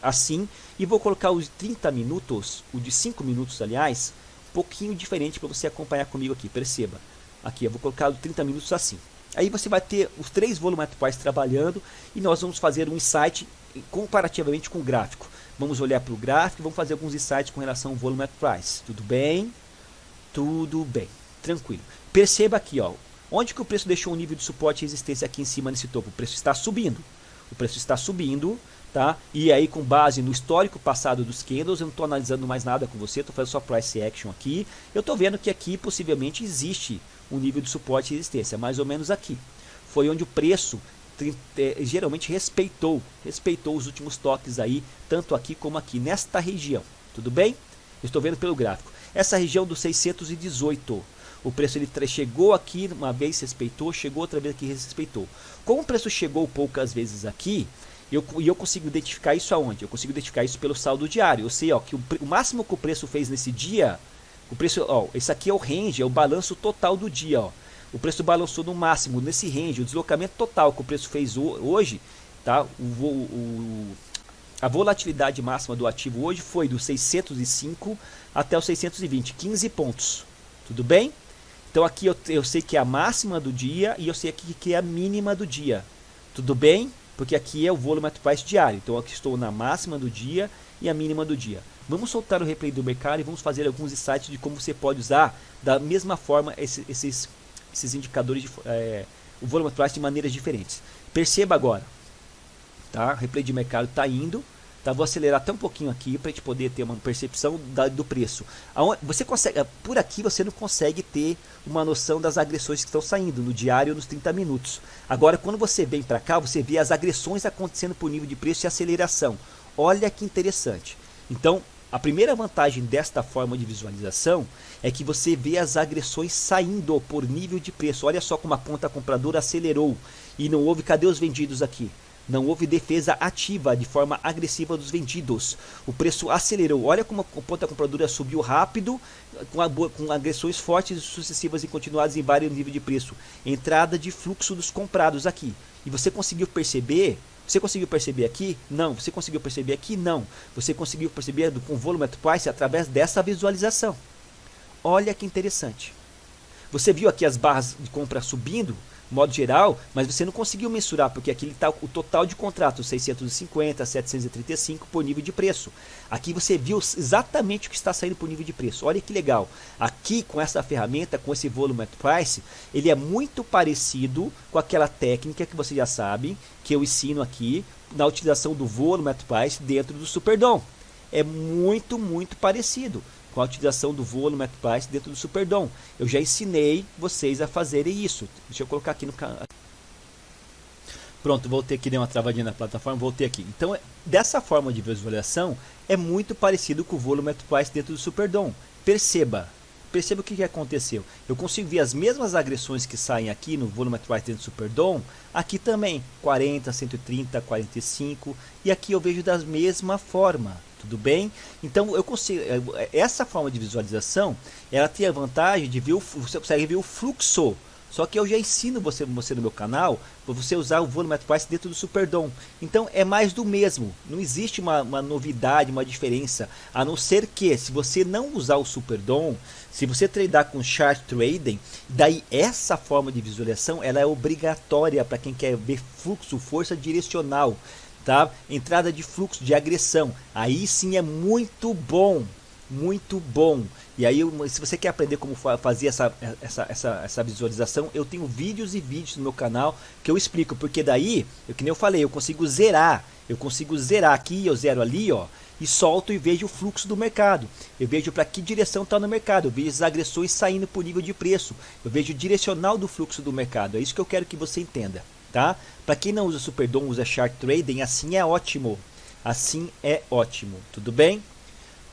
assim, e vou colocar os 30 minutos, o de 5 minutos aliás, um pouquinho diferente para você acompanhar comigo aqui, perceba. Aqui eu vou colocar os 30 minutos assim. Aí você vai ter os 3 volume at price trabalhando, e nós vamos fazer um insight comparativamente com o gráfico. Vamos olhar para o gráfico e vamos fazer alguns insights com relação ao volume at price. Tudo bem? Tudo bem. Tranquilo. Perceba aqui, ó, onde que o preço deixou um nível de suporte e resistência aqui em cima nesse topo. O preço está subindo. O preço está subindo, tá? E aí, com base no histórico passado dos candles, eu não estou analisando mais nada com você, estou fazendo só price action aqui. Eu estou vendo que aqui possivelmente existe um nível de suporte e resistência, mais ou menos aqui. Foi onde o preço geralmente respeitou os últimos toques aí, tanto aqui como aqui, nesta região. Tudo bem? Eu estou vendo pelo gráfico. essa região do 618. O preço ele chegou aqui uma vez, respeitou, chegou outra vez aqui, respeitou. Como o preço chegou poucas vezes aqui, eu consigo identificar isso aonde? Eu consigo identificar isso pelo saldo diário. Eu sei ó, que o máximo que o preço fez nesse dia, o preço, ó, esse aqui é o range, é o balanço total do dia. Ó. O preço balançou no máximo, nesse range, o deslocamento total que o preço fez hoje, tá? A volatilidade máxima do ativo hoje foi do 605 até o 620, 15 pontos. Tudo bem? Então aqui eu sei que é a máxima do dia e eu sei aqui que é a mínima do dia. Tudo bem? Porque aqui é o volume at price diário. Então aqui estou na máxima do dia e a mínima do dia. Vamos soltar o replay do mercado e vamos fazer alguns insights de como você pode usar da mesma forma esses indicadores, o volume at price de maneiras diferentes. Perceba agora, tá? O replay de mercado está indo. Tá, vou acelerar até um pouquinho aqui para a gente poder ter uma percepção do preço. Você consegue, por aqui você não consegue ter uma noção das agressões que estão saindo no diário nos 30 minutos. Agora, quando você vem para cá, você vê as agressões acontecendo por nível de preço e aceleração. Olha que interessante. Então, a primeira vantagem desta forma de visualização é que você vê as agressões saindo por nível de preço. Olha só como a ponta compradora acelerou e não houve, cadê os vendidos aqui? Não houve defesa ativa de forma agressiva dos vendidos. O preço acelerou. Olha como a ponta compradora subiu rápido, com agressões fortes, sucessivas e continuadas em vários níveis de preço. Entrada de fluxo dos comprados aqui. E você conseguiu perceber? Você conseguiu perceber aqui? Não. Você conseguiu perceber aqui? Não. Você conseguiu perceber com volume at price através dessa visualização. Olha que interessante. Você viu aqui as barras de compra subindo? Modo geral, mas você não conseguiu mensurar, porque aqui está o total de contratos, 650, 735 por nível de preço. Aqui você viu exatamente o que está saindo por nível de preço. Olha que legal. Aqui com essa ferramenta, com esse volume at price, ele é muito parecido com aquela técnica que você já sabe, que eu ensino aqui, na utilização do volume at price dentro do Superdom. É muito parecido com a utilização do volume at price dentro do Superdom. Eu já ensinei vocês a fazerem isso. Deixa eu colocar aqui no canal. Pronto, voltei aqui, dei uma travadinha na plataforma, voltei aqui. Então, dessa forma de visualização, é muito parecido com o volume at price dentro do Superdom. Perceba o que aconteceu. Eu consigo ver as mesmas agressões que saem aqui no volume at price dentro do Superdom, aqui também, 40, 130, 45, e aqui eu vejo da mesma forma. Tudo bem? Então eu consigo, essa forma de visualização, ela tem a vantagem de ver você consegue ver o fluxo. Só que eu já ensino você no meu canal para você usar o volume at price dentro do Superdom. Então é mais do mesmo. Não existe uma novidade, uma diferença, a não ser que se você não usar o Superdom, se você tradar com chart trading, daí essa forma de visualização ela é obrigatória para quem quer ver fluxo, força direcional. Tá? Entrada de fluxo, de agressão, aí sim é muito bom, e aí se você quer aprender como fazer essa visualização, eu tenho vídeos e vídeos no meu canal que eu explico, porque daí, que nem eu falei, eu consigo zerar aqui, eu zero ali, ó, e solto e vejo o fluxo do mercado, eu vejo para que direção está no mercado, eu vejo as agressões saindo por nível de preço, eu vejo o direcional do fluxo do mercado, é isso que eu quero que você entenda. Tá? Para quem não usa Superdom, usa Chart Trading, assim é ótimo. Assim é ótimo. Tudo bem?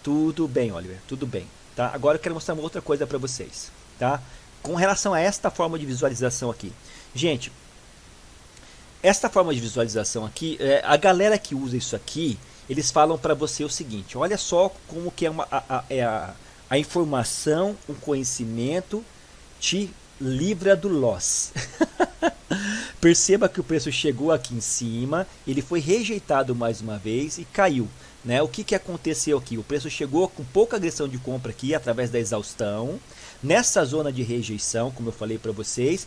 Tudo bem, Oliver. Tudo bem. Tá? Agora eu quero mostrar uma outra coisa para vocês. Tá? Com relação a esta forma de visualização aqui. Gente, esta forma de visualização aqui, a galera que usa isso aqui, eles falam para você o seguinte. Olha só como que é a informação, o conhecimento te livra do loss. Perceba que o preço chegou aqui em cima, ele foi rejeitado mais uma vez e caiu. Né? O que aconteceu aqui? O preço chegou com pouca agressão de compra aqui através da exaustão. Nessa zona de rejeição, como eu falei para vocês,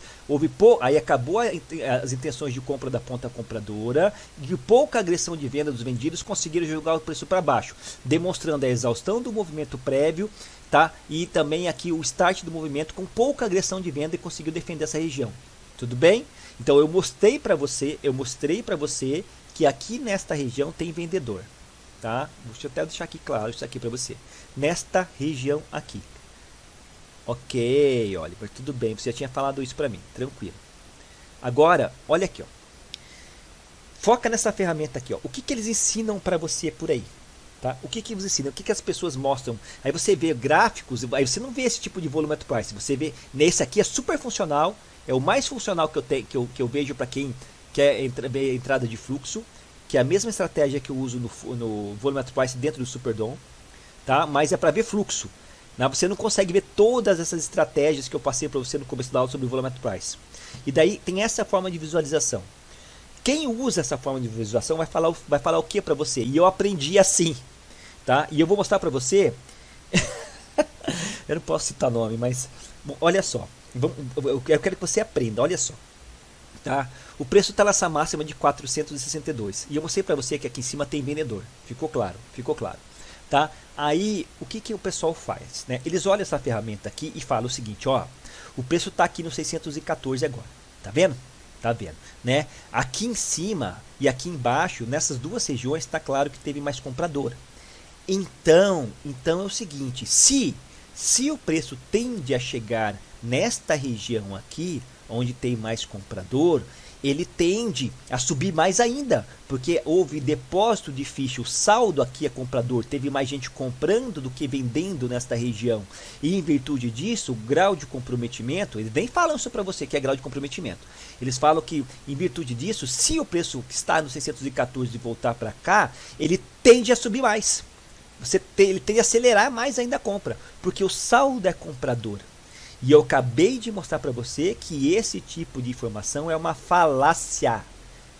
aí acabou as intenções de compra da ponta compradora e pouca agressão de venda dos vendidos conseguiram jogar o preço para baixo, demonstrando a exaustão do movimento prévio, tá? E também aqui o start do movimento com pouca agressão de venda e conseguiu defender essa região. Tudo bem? Então eu mostrei para você que aqui nesta região tem vendedor, tá? Deixa eu até deixar aqui claro isso aqui para você. Nesta região aqui. Ok, Oliver, tudo bem. Você já tinha falado isso para mim, tranquilo. Agora, olha aqui, ó. Foca nessa ferramenta aqui, ó. O que eles ensinam para você por aí, Tá? O que que vos ensina? O que que as pessoas mostram? Aí você vê gráficos, aí você não vê esse tipo de volume price. Você vê, nesse aqui é super funcional, é o mais funcional que eu tenho, que eu vejo para quem quer ver entrada de fluxo, que é a mesma estratégia que eu uso no volume price dentro do Superdom, tá? Mas é para ver fluxo. Né? Você não consegue ver todas essas estratégias que eu passei para você no começo da aula sobre o volume price. E daí tem essa forma de visualização. Quem usa essa forma de visualização vai falar o que para você? E eu aprendi assim, tá? E eu vou mostrar para você. Eu não posso citar nome, mas bom, olha só. Eu quero que você aprenda, olha só. Tá? O preço está nessa máxima de 462. E eu mostrei para você que aqui em cima tem vendedor. Ficou claro? Ficou claro. Tá? Aí, o que o pessoal faz? Né? Eles olham essa ferramenta aqui e falam o seguinte, ó. O preço está aqui no 614 agora. Tá vendo? Tá vendo, né? Aqui em cima e aqui embaixo, nessas duas regiões, está claro que teve mais comprador. Então é o seguinte, se o preço tende a chegar nesta região aqui, onde tem mais comprador, ele tende a subir mais ainda, porque houve depósito de ficha, o saldo aqui é comprador, teve mais gente comprando do que vendendo nesta região, e em virtude disso, o grau de comprometimento, eles nem falam isso para você que é grau de comprometimento, eles falam que em virtude disso, se o preço que está no 614 voltar para cá, ele tende a subir mais, ele tende a acelerar mais ainda a compra, porque o saldo é comprador. E eu acabei de mostrar para você que esse tipo de informação é uma falácia.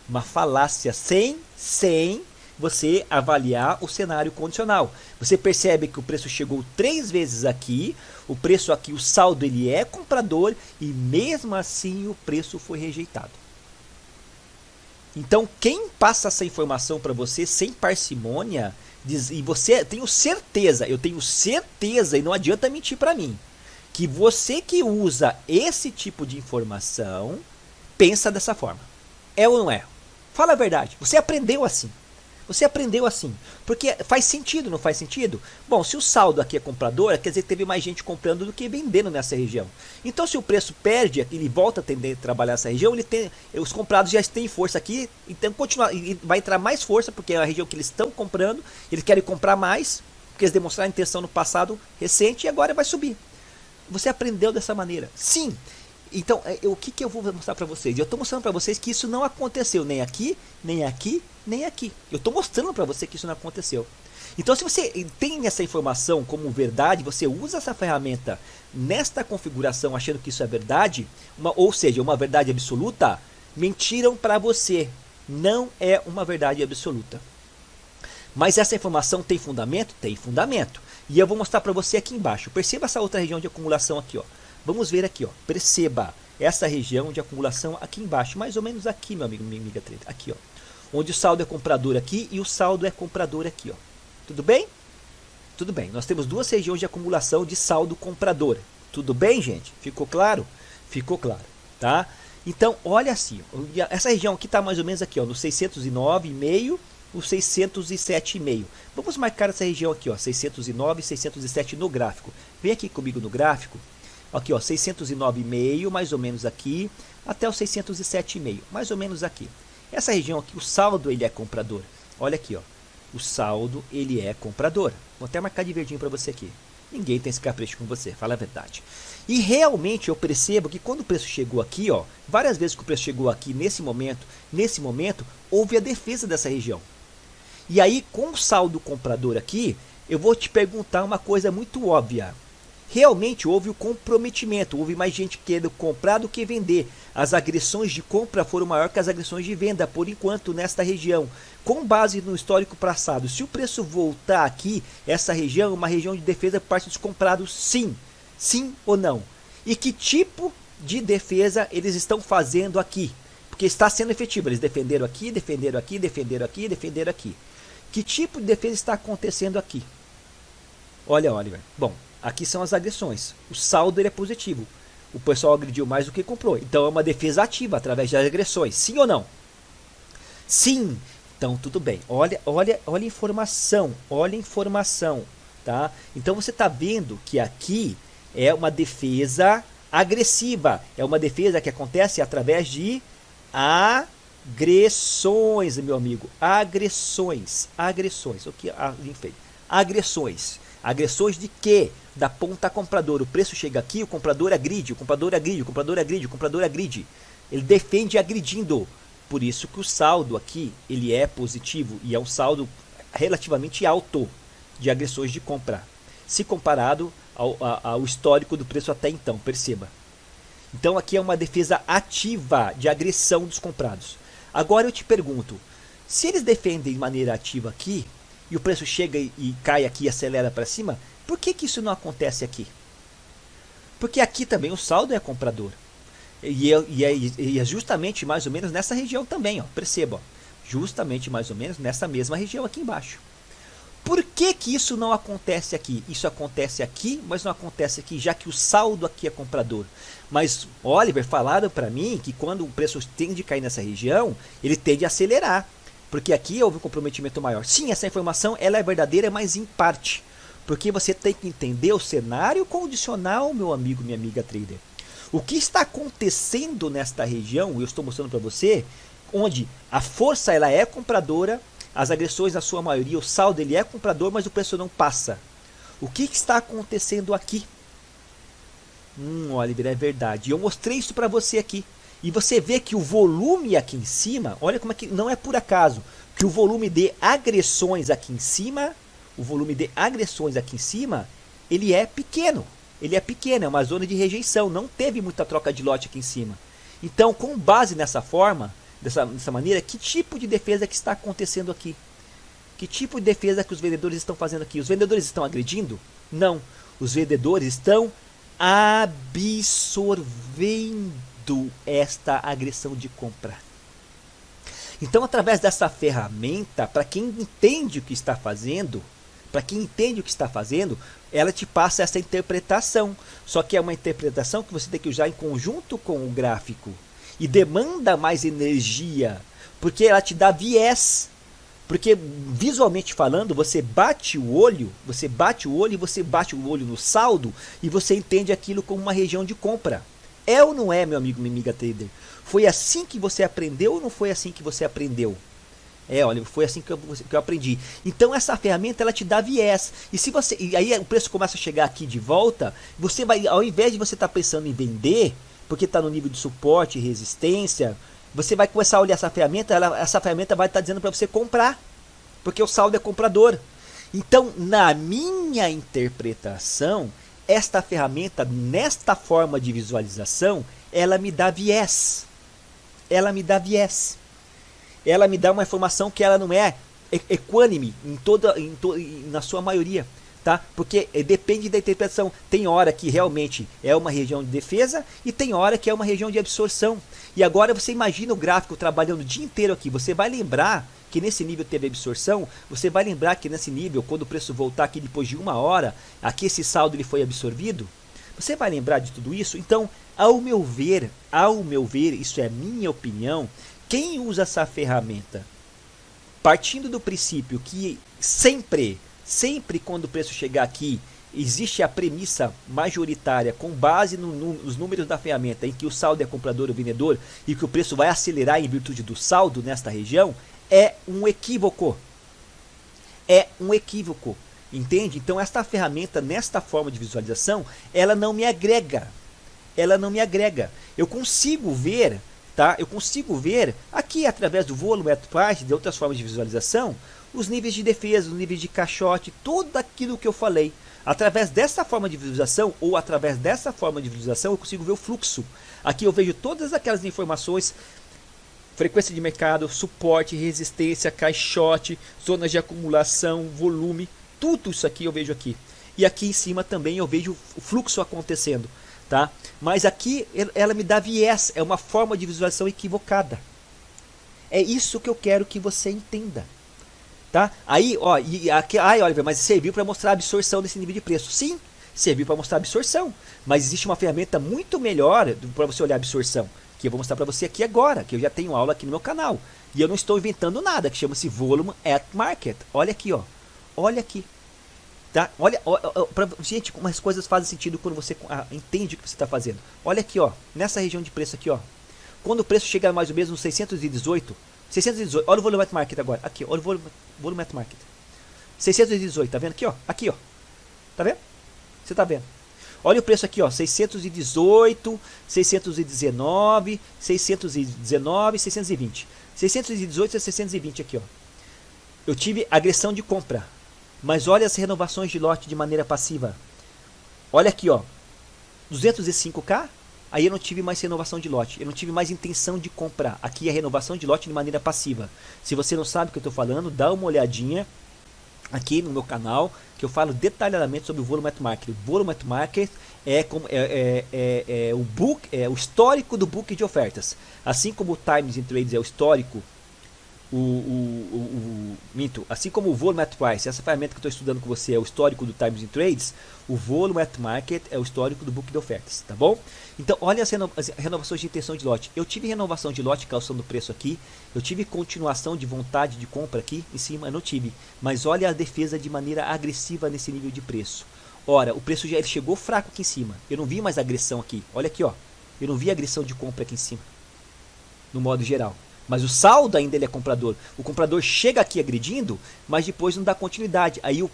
Uma falácia sem você avaliar o cenário condicional. Você percebe que o preço chegou 3 vezes aqui, o preço aqui, o saldo ele é comprador e mesmo assim o preço foi rejeitado. Então quem passa essa informação para você sem parcimônia, e você, eu tenho certeza, e não adianta mentir para mim, que você que usa esse tipo de informação pensa dessa forma. É ou não é? Fala a verdade. Você aprendeu assim. Você aprendeu assim. Porque faz sentido, não faz sentido? Bom, se o saldo aqui é comprador, quer dizer que teve mais gente comprando do que vendendo nessa região. Então, se o preço perde, ele volta a tender a trabalhar nessa região, os comprados já têm força aqui, então vai entrar mais força, porque é a região que eles estão comprando, eles querem comprar mais, porque eles demonstraram intenção no passado recente e agora vai subir. Você aprendeu dessa maneira? Sim. Então, o que eu vou mostrar para vocês? Eu estou mostrando para vocês que isso não aconteceu nem aqui, nem aqui, nem aqui. Eu estou mostrando para você que isso não aconteceu. Então, se você tem essa informação como verdade, você usa essa ferramenta nesta configuração achando que isso é verdade, ou seja, uma verdade absoluta, mentiram para você. Não é uma verdade absoluta. Mas essa informação tem fundamento? Tem fundamento. E eu vou mostrar para você aqui embaixo. Perceba essa outra região de acumulação aqui, ó. Vamos ver aqui, ó. Perceba essa região de acumulação aqui embaixo, mais ou menos aqui, meu amigo, minha amiga treta, aqui, ó. Onde o saldo é comprador aqui e o saldo é comprador aqui, ó. Tudo bem? Tudo bem. Nós temos duas regiões de acumulação de saldo comprador. Tudo bem, gente? Ficou claro? Ficou claro, tá? Então, olha assim, ó. Essa região aqui está mais ou menos aqui, ó, no 609,5, o 607,5. Vamos marcar essa região aqui, ó, 609 e 607 no gráfico. Vem aqui comigo no gráfico. Aqui, ó, 609,5, mais ou menos aqui, até o 607,5, mais ou menos aqui. Essa região aqui, o saldo ele é comprador. Olha aqui, ó. O saldo ele é comprador. Vou até marcar de verdinho para você aqui. Ninguém tem esse capricho com você, fala a verdade. E realmente eu percebo que quando o preço chegou aqui, ó, várias vezes que o preço chegou aqui nesse momento, houve a defesa dessa região. E aí, com o saldo comprador aqui, eu vou te perguntar uma coisa muito óbvia. Realmente houve o comprometimento, houve mais gente querendo comprar do que vender. As agressões de compra foram maiores que as agressões de venda, por enquanto, nesta região. Com base no histórico passado, se o preço voltar aqui, essa região é uma região de defesa por parte dos comprados, sim. Sim ou não? E que tipo de defesa eles estão fazendo aqui? Porque está sendo efetivo, eles defenderam aqui, defenderam aqui, defenderam aqui, defenderam aqui. Que tipo de defesa está acontecendo aqui? Olha, Oliver. Bom, aqui são as agressões. O saldo ele é positivo. O pessoal agrediu mais do que comprou. Então é uma defesa ativa através das agressões. Sim ou não? Sim. Então tudo bem. Olha a informação. Olha a informação. Tá? Então você está vendo que aqui é uma defesa agressiva. É uma defesa que acontece através de Agressões, meu amigo. Agressões. O que a gente fez? Agressões. Agressões de quê? Da ponta compradora. O preço chega aqui, o comprador agride, o comprador agride, o comprador agride, o comprador agride. Ele defende agredindo. Por isso que o saldo aqui, ele é positivo e é um saldo relativamente alto de agressões de compra, se comparado ao histórico do preço até então, perceba. Então aqui é uma defesa ativa de agressão dos comprados. Agora eu te pergunto, se eles defendem de maneira ativa aqui, e o preço chega e cai aqui e acelera para cima, por que isso não acontece aqui? Porque aqui também o saldo é comprador. E é justamente mais ou menos nessa região também, ó, perceba, ó, justamente mais ou menos nessa mesma região aqui embaixo. Por que isso não acontece aqui? Isso acontece aqui, mas não acontece aqui, já que o saldo aqui é comprador. Mas, Oliver, falaram para mim que quando o preço tende a cair nessa região, ele tende a acelerar, porque aqui houve um comprometimento maior. Sim, essa informação ela é verdadeira, mas em parte, porque você tem que entender o cenário condicional, meu amigo, minha amiga trader. O que está acontecendo nesta região, eu estou mostrando para você, onde a força ela é compradora, as agressões na sua maioria, o saldo ele é comprador, mas o preço não passa. O que está acontecendo aqui? Oliver, é verdade. Eu mostrei isso para você aqui. E você vê que o volume aqui em cima, olha como é que não é por acaso, que o volume de agressões aqui em cima, ele é pequeno. Ele é pequeno, é uma zona de rejeição, não teve muita troca de lote aqui em cima. Então, com base nessa forma, dessa maneira, que tipo de defesa que está acontecendo aqui? Que tipo de defesa que os vendedores estão fazendo aqui? Os vendedores estão agredindo? Não. Os vendedores estão absorvendo esta agressão de compra. Então, através dessa ferramenta, para quem entende o que está fazendo, ela te passa essa interpretação. Só que é uma interpretação que você tem que usar em conjunto com o gráfico. E demanda mais energia, porque ela te dá viés. Porque visualmente falando, você bate o olho no saldo e você entende aquilo como uma região de compra. É ou não é, meu amigo, minha amiga trader? Foi assim que você aprendeu ou não foi assim que você aprendeu? Olha, foi assim que eu aprendi. Então essa ferramenta ela te dá viés. E aí o preço começa a chegar aqui de volta, você vai, ao invés de você estar pensando em vender, porque está no nível de suporte e resistência, você vai começar a olhar essa ferramenta, essa ferramenta vai estar dizendo para você comprar, porque o saldo é comprador. Então, na minha interpretação, esta ferramenta, nesta forma de visualização, ela me dá viés. Ela me dá uma informação que ela não é equânime na sua maioria. Tá? Porque depende da interpretação. Tem hora que realmente é uma região de defesa e tem hora que é uma região de absorção. E agora você imagina o gráfico trabalhando o dia inteiro aqui. Você vai lembrar que nesse nível teve absorção. Você vai lembrar que nesse nível, quando o preço voltar aqui depois de 1 hora, aqui esse saldo ele foi absorvido. Você vai lembrar de tudo isso? Então, ao meu ver, isso é minha opinião, quem usa essa ferramenta, partindo do princípio que sempre quando o preço chegar aqui, existe a premissa majoritária com base nos números da ferramenta em que o saldo é comprador ou vendedor e que o preço vai acelerar em virtude do saldo nesta região, é um equívoco. Entende? Então esta ferramenta, nesta forma de visualização, ela não me agrega. Eu consigo ver, tá? Aqui através do volume price, de outras formas de visualização, os níveis de defesa, os níveis de caixote, tudo aquilo que eu falei. Através dessa forma de visualização, eu consigo ver o fluxo. Aqui eu vejo todas aquelas informações, frequência de mercado, suporte, resistência, caixote, zonas de acumulação, volume, tudo isso aqui eu vejo aqui. E aqui em cima também eu vejo o fluxo acontecendo. Tá? Mas aqui ela me dá viés, é uma forma de visualização equivocada. É isso que eu quero que você entenda. Tá? Aí, ó, Oliver, mas serviu para mostrar a absorção desse nível de preço. Sim, serviu para mostrar a absorção. Mas existe uma ferramenta muito melhor para você olhar a absorção, que eu vou mostrar para você aqui agora, que eu já tenho aula aqui no meu canal. E eu não estou inventando nada, que chama-se Volume at Market. Olha aqui, ó. Olha aqui. Tá? Olha, gente, como as coisas fazem sentido quando você entende o que você está fazendo. Olha aqui, ó, nessa região de preço aqui, ó. quando o preço chega mais ou menos nos 618, olha o volume at market agora, aqui, olha o volume at market. 618, tá vendo aqui, ó? Aqui, ó. Tá vendo? Você tá vendo? Olha o preço aqui, ó, 618, 619, 619, 620. 618 a 620 aqui, ó. Eu tive agressão de compra. Mas olha as renovações de lote de maneira passiva. Olha aqui, ó. 205k, aí eu não tive mais renovação de lote. Eu não tive mais intenção de comprar. Aqui é renovação de lote de maneira passiva. Se você não sabe o que eu estou falando, dá uma olhadinha aqui no meu canal, que eu falo detalhadamente sobre o volume at market. O volume at market é o histórico do book de ofertas. Assim como o Times in Trades é o histórico, assim como o volume at price, essa ferramenta que eu estou estudando com você é o histórico do Times in Trades, o volume at market é o histórico do book de ofertas, tá bom? Então olha as renovações de intenção de lote. Eu tive renovação de lote calçando o preço aqui, eu tive continuação de vontade de compra aqui em cima, eu não tive, mas olha a defesa de maneira agressiva nesse nível de preço. Ora, o preço já chegou fraco aqui em cima, eu não vi mais agressão aqui, olha aqui, ó, eu não vi agressão de compra aqui em cima, no modo geral. Mas o saldo ainda ele é comprador. O comprador chega aqui agredindo, mas depois não dá continuidade. Aí o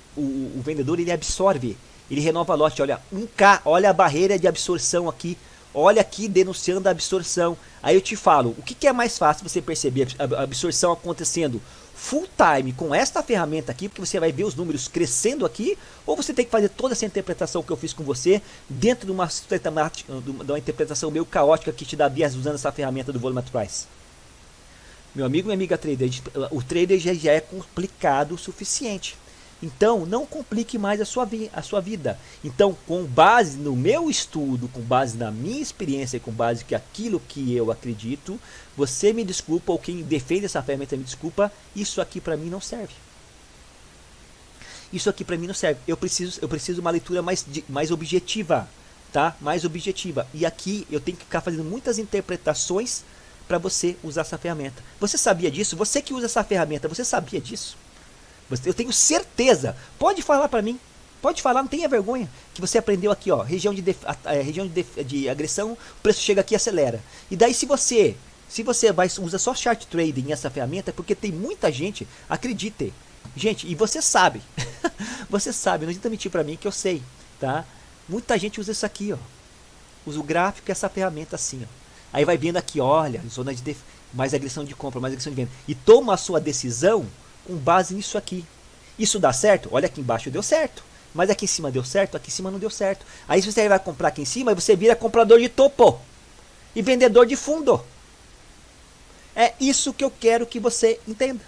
vendedor ele absorve, ele renova lote. Olha, 1K, olha a barreira de absorção aqui. Olha aqui denunciando a absorção. Aí eu te falo, o que é mais fácil você perceber a absorção acontecendo full time com esta ferramenta aqui, porque você vai ver os números crescendo aqui, ou você tem que fazer toda essa interpretação que eu fiz com você dentro de uma interpretação meio caótica que te dá viés usando essa ferramenta do Volume at Price? Meu amigo e minha amiga trader, o trader já é complicado o suficiente. Então, não complique mais a sua vida. Então, com base no meu estudo, com base na minha experiência e com base aquilo que eu acredito, você me desculpa, ou quem defende essa ferramenta me desculpa, isso aqui para mim não serve. Isso aqui para mim não serve. Eu preciso de uma leitura mais objetiva, tá? Mais objetiva. E aqui eu tenho que ficar fazendo muitas interpretações para você usar essa ferramenta. Você sabia disso? Você que usa essa ferramenta, você sabia disso? Eu tenho certeza. Pode falar para mim. Pode falar, não tenha vergonha. Que você aprendeu aqui, ó, região de agressão, o preço chega aqui e acelera. E daí se você usa só chart trading nessa ferramenta, é porque tem muita gente, acredite. Gente, e você sabe. Você sabe, não adianta mentir para mim que eu sei, tá? Muita gente usa isso aqui, ó. Usa o gráfico e essa ferramenta assim, ó. Aí vai vendo aqui, olha, zona de mais agressão de compra, mais agressão de venda. E toma a sua decisão com base nisso aqui. Isso dá certo? Olha, aqui embaixo deu certo. Mas aqui em cima deu certo, aqui em cima não deu certo. Aí se você vai comprar aqui em cima, você vira comprador de topo e vendedor de fundo. É isso que eu quero que você entenda.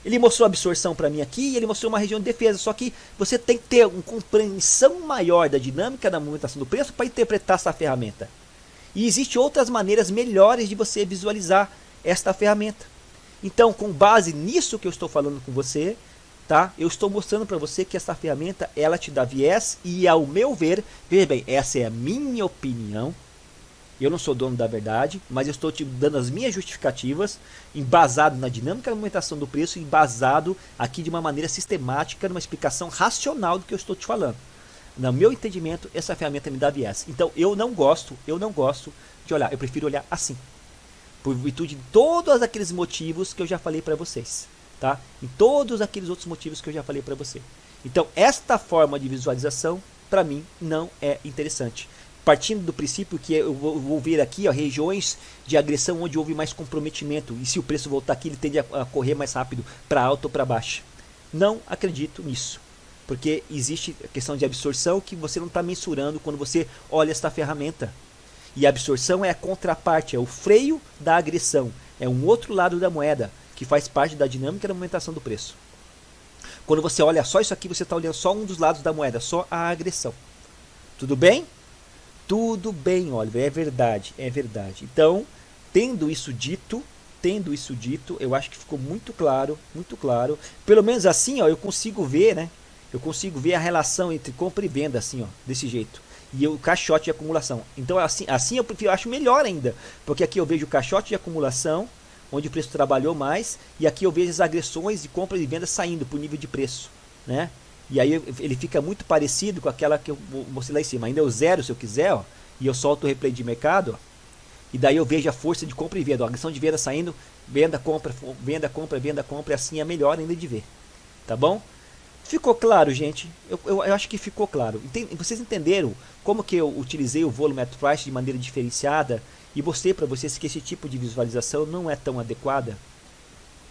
Ele mostrou absorção para mim aqui e ele mostrou uma região de defesa. Só que você tem que ter uma compreensão maior da dinâmica da movimentação do preço para interpretar essa ferramenta. E existem outras maneiras melhores de você visualizar esta ferramenta. Então, com base nisso que eu estou falando com você, tá? Eu estou mostrando para você que essa ferramenta, ela te dá viés e, ao meu ver, veja bem, essa é a minha opinião. Eu não sou dono da verdade, mas eu estou te dando as minhas justificativas, embasado na dinâmica da movimentação do preço, embasado aqui de uma maneira sistemática, numa explicação racional do que eu estou te falando. No meu entendimento, essa ferramenta me dá viés. Então, eu não gosto de olhar. Eu prefiro olhar assim. Por virtude de todos aqueles motivos que eu já falei para vocês. Tá? Em todos aqueles outros motivos que eu já falei para você. Então, esta forma de visualização, para mim, não é interessante. Partindo do princípio que eu vou ver aqui, ó, regiões de agressão onde houve mais comprometimento. E se o preço voltar aqui, ele tende a correr mais rápido para alta ou para baixa. Não acredito nisso. Porque existe a questão de absorção que você não está mensurando quando você olha esta ferramenta. E a absorção é a contraparte, é o freio da agressão. É um outro lado da moeda, que faz parte da dinâmica da movimentação do preço. Quando você olha só isso aqui, você está olhando só um dos lados da moeda, só a agressão. Tudo bem? Tudo bem, Oliver, é verdade, é verdade. Então, tendo isso dito, eu acho que ficou muito claro, muito claro. Pelo menos assim, ó, eu consigo ver, né? Eu consigo ver a relação entre compra e venda assim, ó, desse jeito. E o caixote de acumulação. Então assim eu acho melhor ainda, porque aqui eu vejo o caixote de acumulação, onde o preço trabalhou mais, e aqui eu vejo as agressões de compra e venda saindo por nível de preço, né? E aí ele fica muito parecido com aquela que eu mostrei lá em cima. Ainda eu zero se eu quiser, ó, e eu solto o replay de mercado, ó. E daí eu vejo a força de compra e venda, a agressão de venda saindo, venda, compra, venda, compra, venda, compra, e assim é melhor ainda de ver. Tá bom? Ficou claro, gente? Eu acho que ficou claro. Vocês entenderam como que eu utilizei o Volume at Price de maneira diferenciada e mostrei para vocês que esse tipo de visualização não é tão adequada?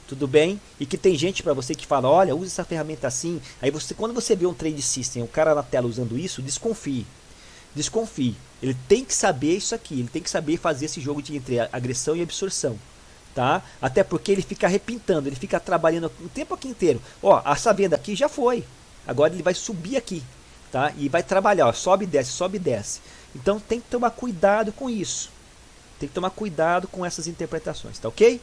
Tudo bem? E que tem gente para você que fala, olha, use essa ferramenta assim. Aí quando você vê um trade system, o cara na tela usando isso, desconfie. Desconfie. Ele tem que saber isso aqui, ele tem que saber fazer esse jogo de entre agressão e absorção. Tá? Até porque ele fica repintando, ele fica trabalhando o tempo aqui inteiro. Ó, essa venda aqui já foi. Agora ele vai subir aqui, tá? E vai trabalhar, ó, sobe e desce, sobe e desce. Então tem que tomar cuidado com isso. Tem que tomar cuidado com essas interpretações, tá ok?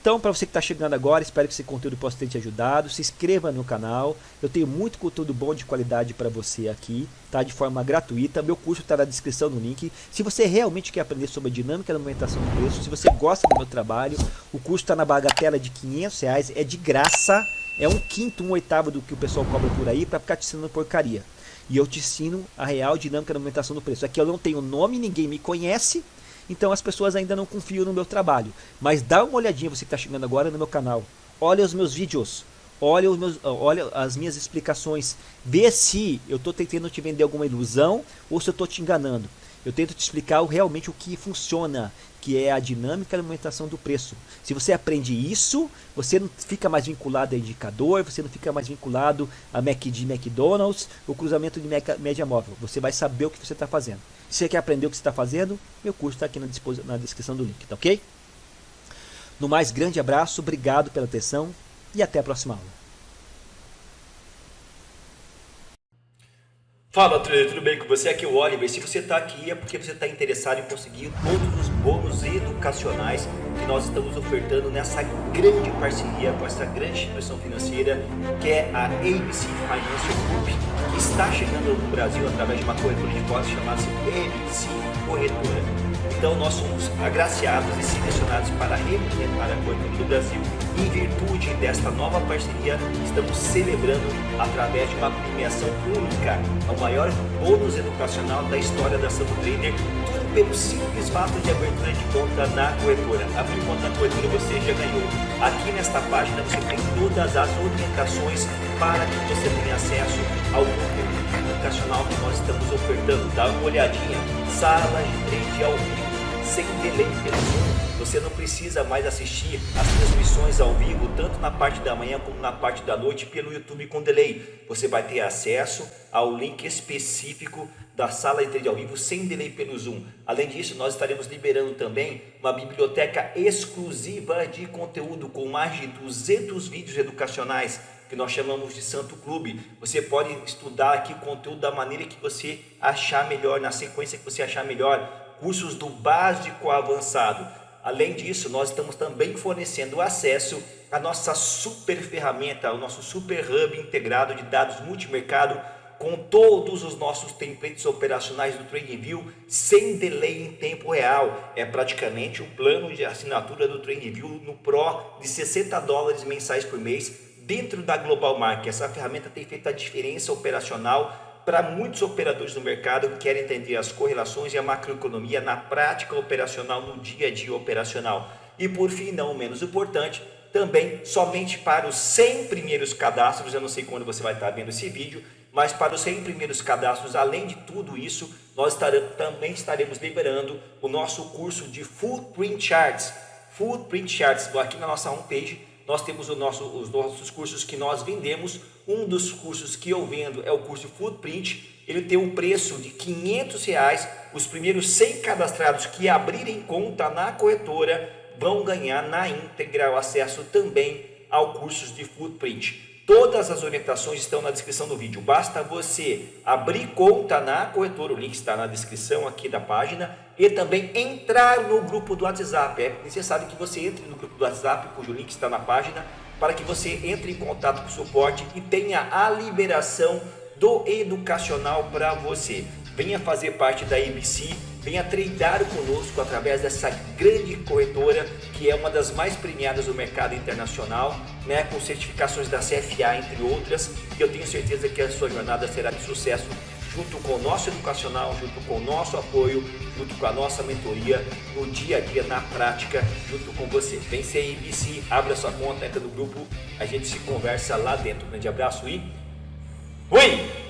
Então, para você que está chegando agora, espero que esse conteúdo possa ter te ajudado. Se inscreva no canal. Eu tenho muito conteúdo bom de qualidade para você aqui, tá? De forma gratuita. Meu curso está na descrição no link. Se você realmente quer aprender sobre a dinâmica da movimentação do preço, se você gosta do meu trabalho, o curso está na bagatela de R$500, é de graça. É 1/5, 1/8 do que o pessoal cobra por aí para ficar te ensinando porcaria. E eu te ensino a real dinâmica da movimentação do preço. Aqui eu não tenho nome, ninguém me conhece. Então as pessoas ainda não confiam no meu trabalho. Mas dá uma olhadinha, você que está chegando agora no meu canal. Olha os meus vídeos. Olha as minhas explicações. Vê se eu estou tentando te vender alguma ilusão ou se eu estou te enganando. Eu tento te explicar realmente o que funciona, que é a dinâmica da movimentação do preço. Se você aprende isso, você não fica mais vinculado a indicador, você não fica mais vinculado a MACD, McDonald's, o cruzamento de média móvel. Você vai saber o que você está fazendo. Se você quer aprender o que você está fazendo, meu curso está aqui na descrição do link, tá ok? No mais, grande abraço, obrigado pela atenção e até a próxima aula. Fala, trader, tudo bem com você? Aqui é o Oliver. Se você está aqui é porque você está interessado em conseguir todos os bônus educacionais que nós estamos ofertando nessa grande parceria com essa grande instituição financeira que é a ABC Financial Group, que está chegando no Brasil através de uma corretora de postos chamada ABC Corretora. Então nós somos agraciados e selecionados para representar a corretora do Brasil. Em virtude desta nova parceria, estamos celebrando através de uma premiação única, o maior bônus educacional da história da Santo Trader, tudo pelo simples fato de abertura de conta na corretora. Abrir conta na corretora você já ganhou. Aqui nesta página você tem todas as orientações para que você tenha acesso ao conteúdo educacional que nós estamos ofertando. Dá uma olhadinha, sala de trade ao vivo, sem delay pelo Zoom. Você não precisa mais assistir as transmissões ao vivo, tanto na parte da manhã como na parte da noite, pelo YouTube com delay. Você vai ter acesso ao link específico da sala de trade ao vivo, sem delay pelo Zoom. Além disso, nós estaremos liberando também uma biblioteca exclusiva de conteúdo com mais de 200 vídeos educacionais, que nós chamamos de Santo Clube. Você pode estudar aqui conteúdo da maneira que você achar melhor, na sequência que você achar melhor. Cursos do básico ao avançado. Além disso, nós estamos também fornecendo acesso à nossa super ferramenta, ao nosso super hub integrado de dados multimercado, com todos os nossos templates operacionais do TradingView, sem delay em tempo real. É praticamente um plano de assinatura do TradingView no Pro de $60 mensais por mês, dentro da Global Market. Essa ferramenta tem feito a diferença operacional para muitos operadores no mercado que querem entender as correlações e a macroeconomia na prática operacional, no dia a dia operacional. E por fim, não menos importante, também somente para os 100 primeiros cadastros, eu não sei quando você vai estar vendo esse vídeo, mas para os 100 primeiros cadastros, além de tudo isso, nós também estaremos liberando o nosso curso de Footprint Charts. Footprint Charts, aqui na nossa homepage, nós temos os nossos cursos que nós vendemos. Um dos cursos que eu vendo é o curso Footprint. Ele tem um preço de R$500. Os primeiros 100 cadastrados que abrirem conta na corretora vão ganhar na íntegra o acesso também ao curso de Footprint. Todas as orientações estão na descrição do vídeo. Basta você abrir conta na corretora, o link está na descrição aqui da página, e também entrar no grupo do WhatsApp. É necessário que você entre no grupo do WhatsApp, cujo link está na página, para que você entre em contato com o suporte e tenha a liberação do educacional para você. Venha fazer parte da ABC, venha tradear conosco através dessa grande corretora, que é uma das mais premiadas do mercado internacional, né, com certificações da CFA, entre outras, e eu tenho certeza que a sua jornada será de sucesso junto com o nosso educacional, junto com o nosso apoio, junto com a nossa mentoria, no dia a dia, na prática, junto com você. Vem ser IBC, abre a sua conta, entra no grupo, a gente se conversa lá dentro. Um grande abraço e fui!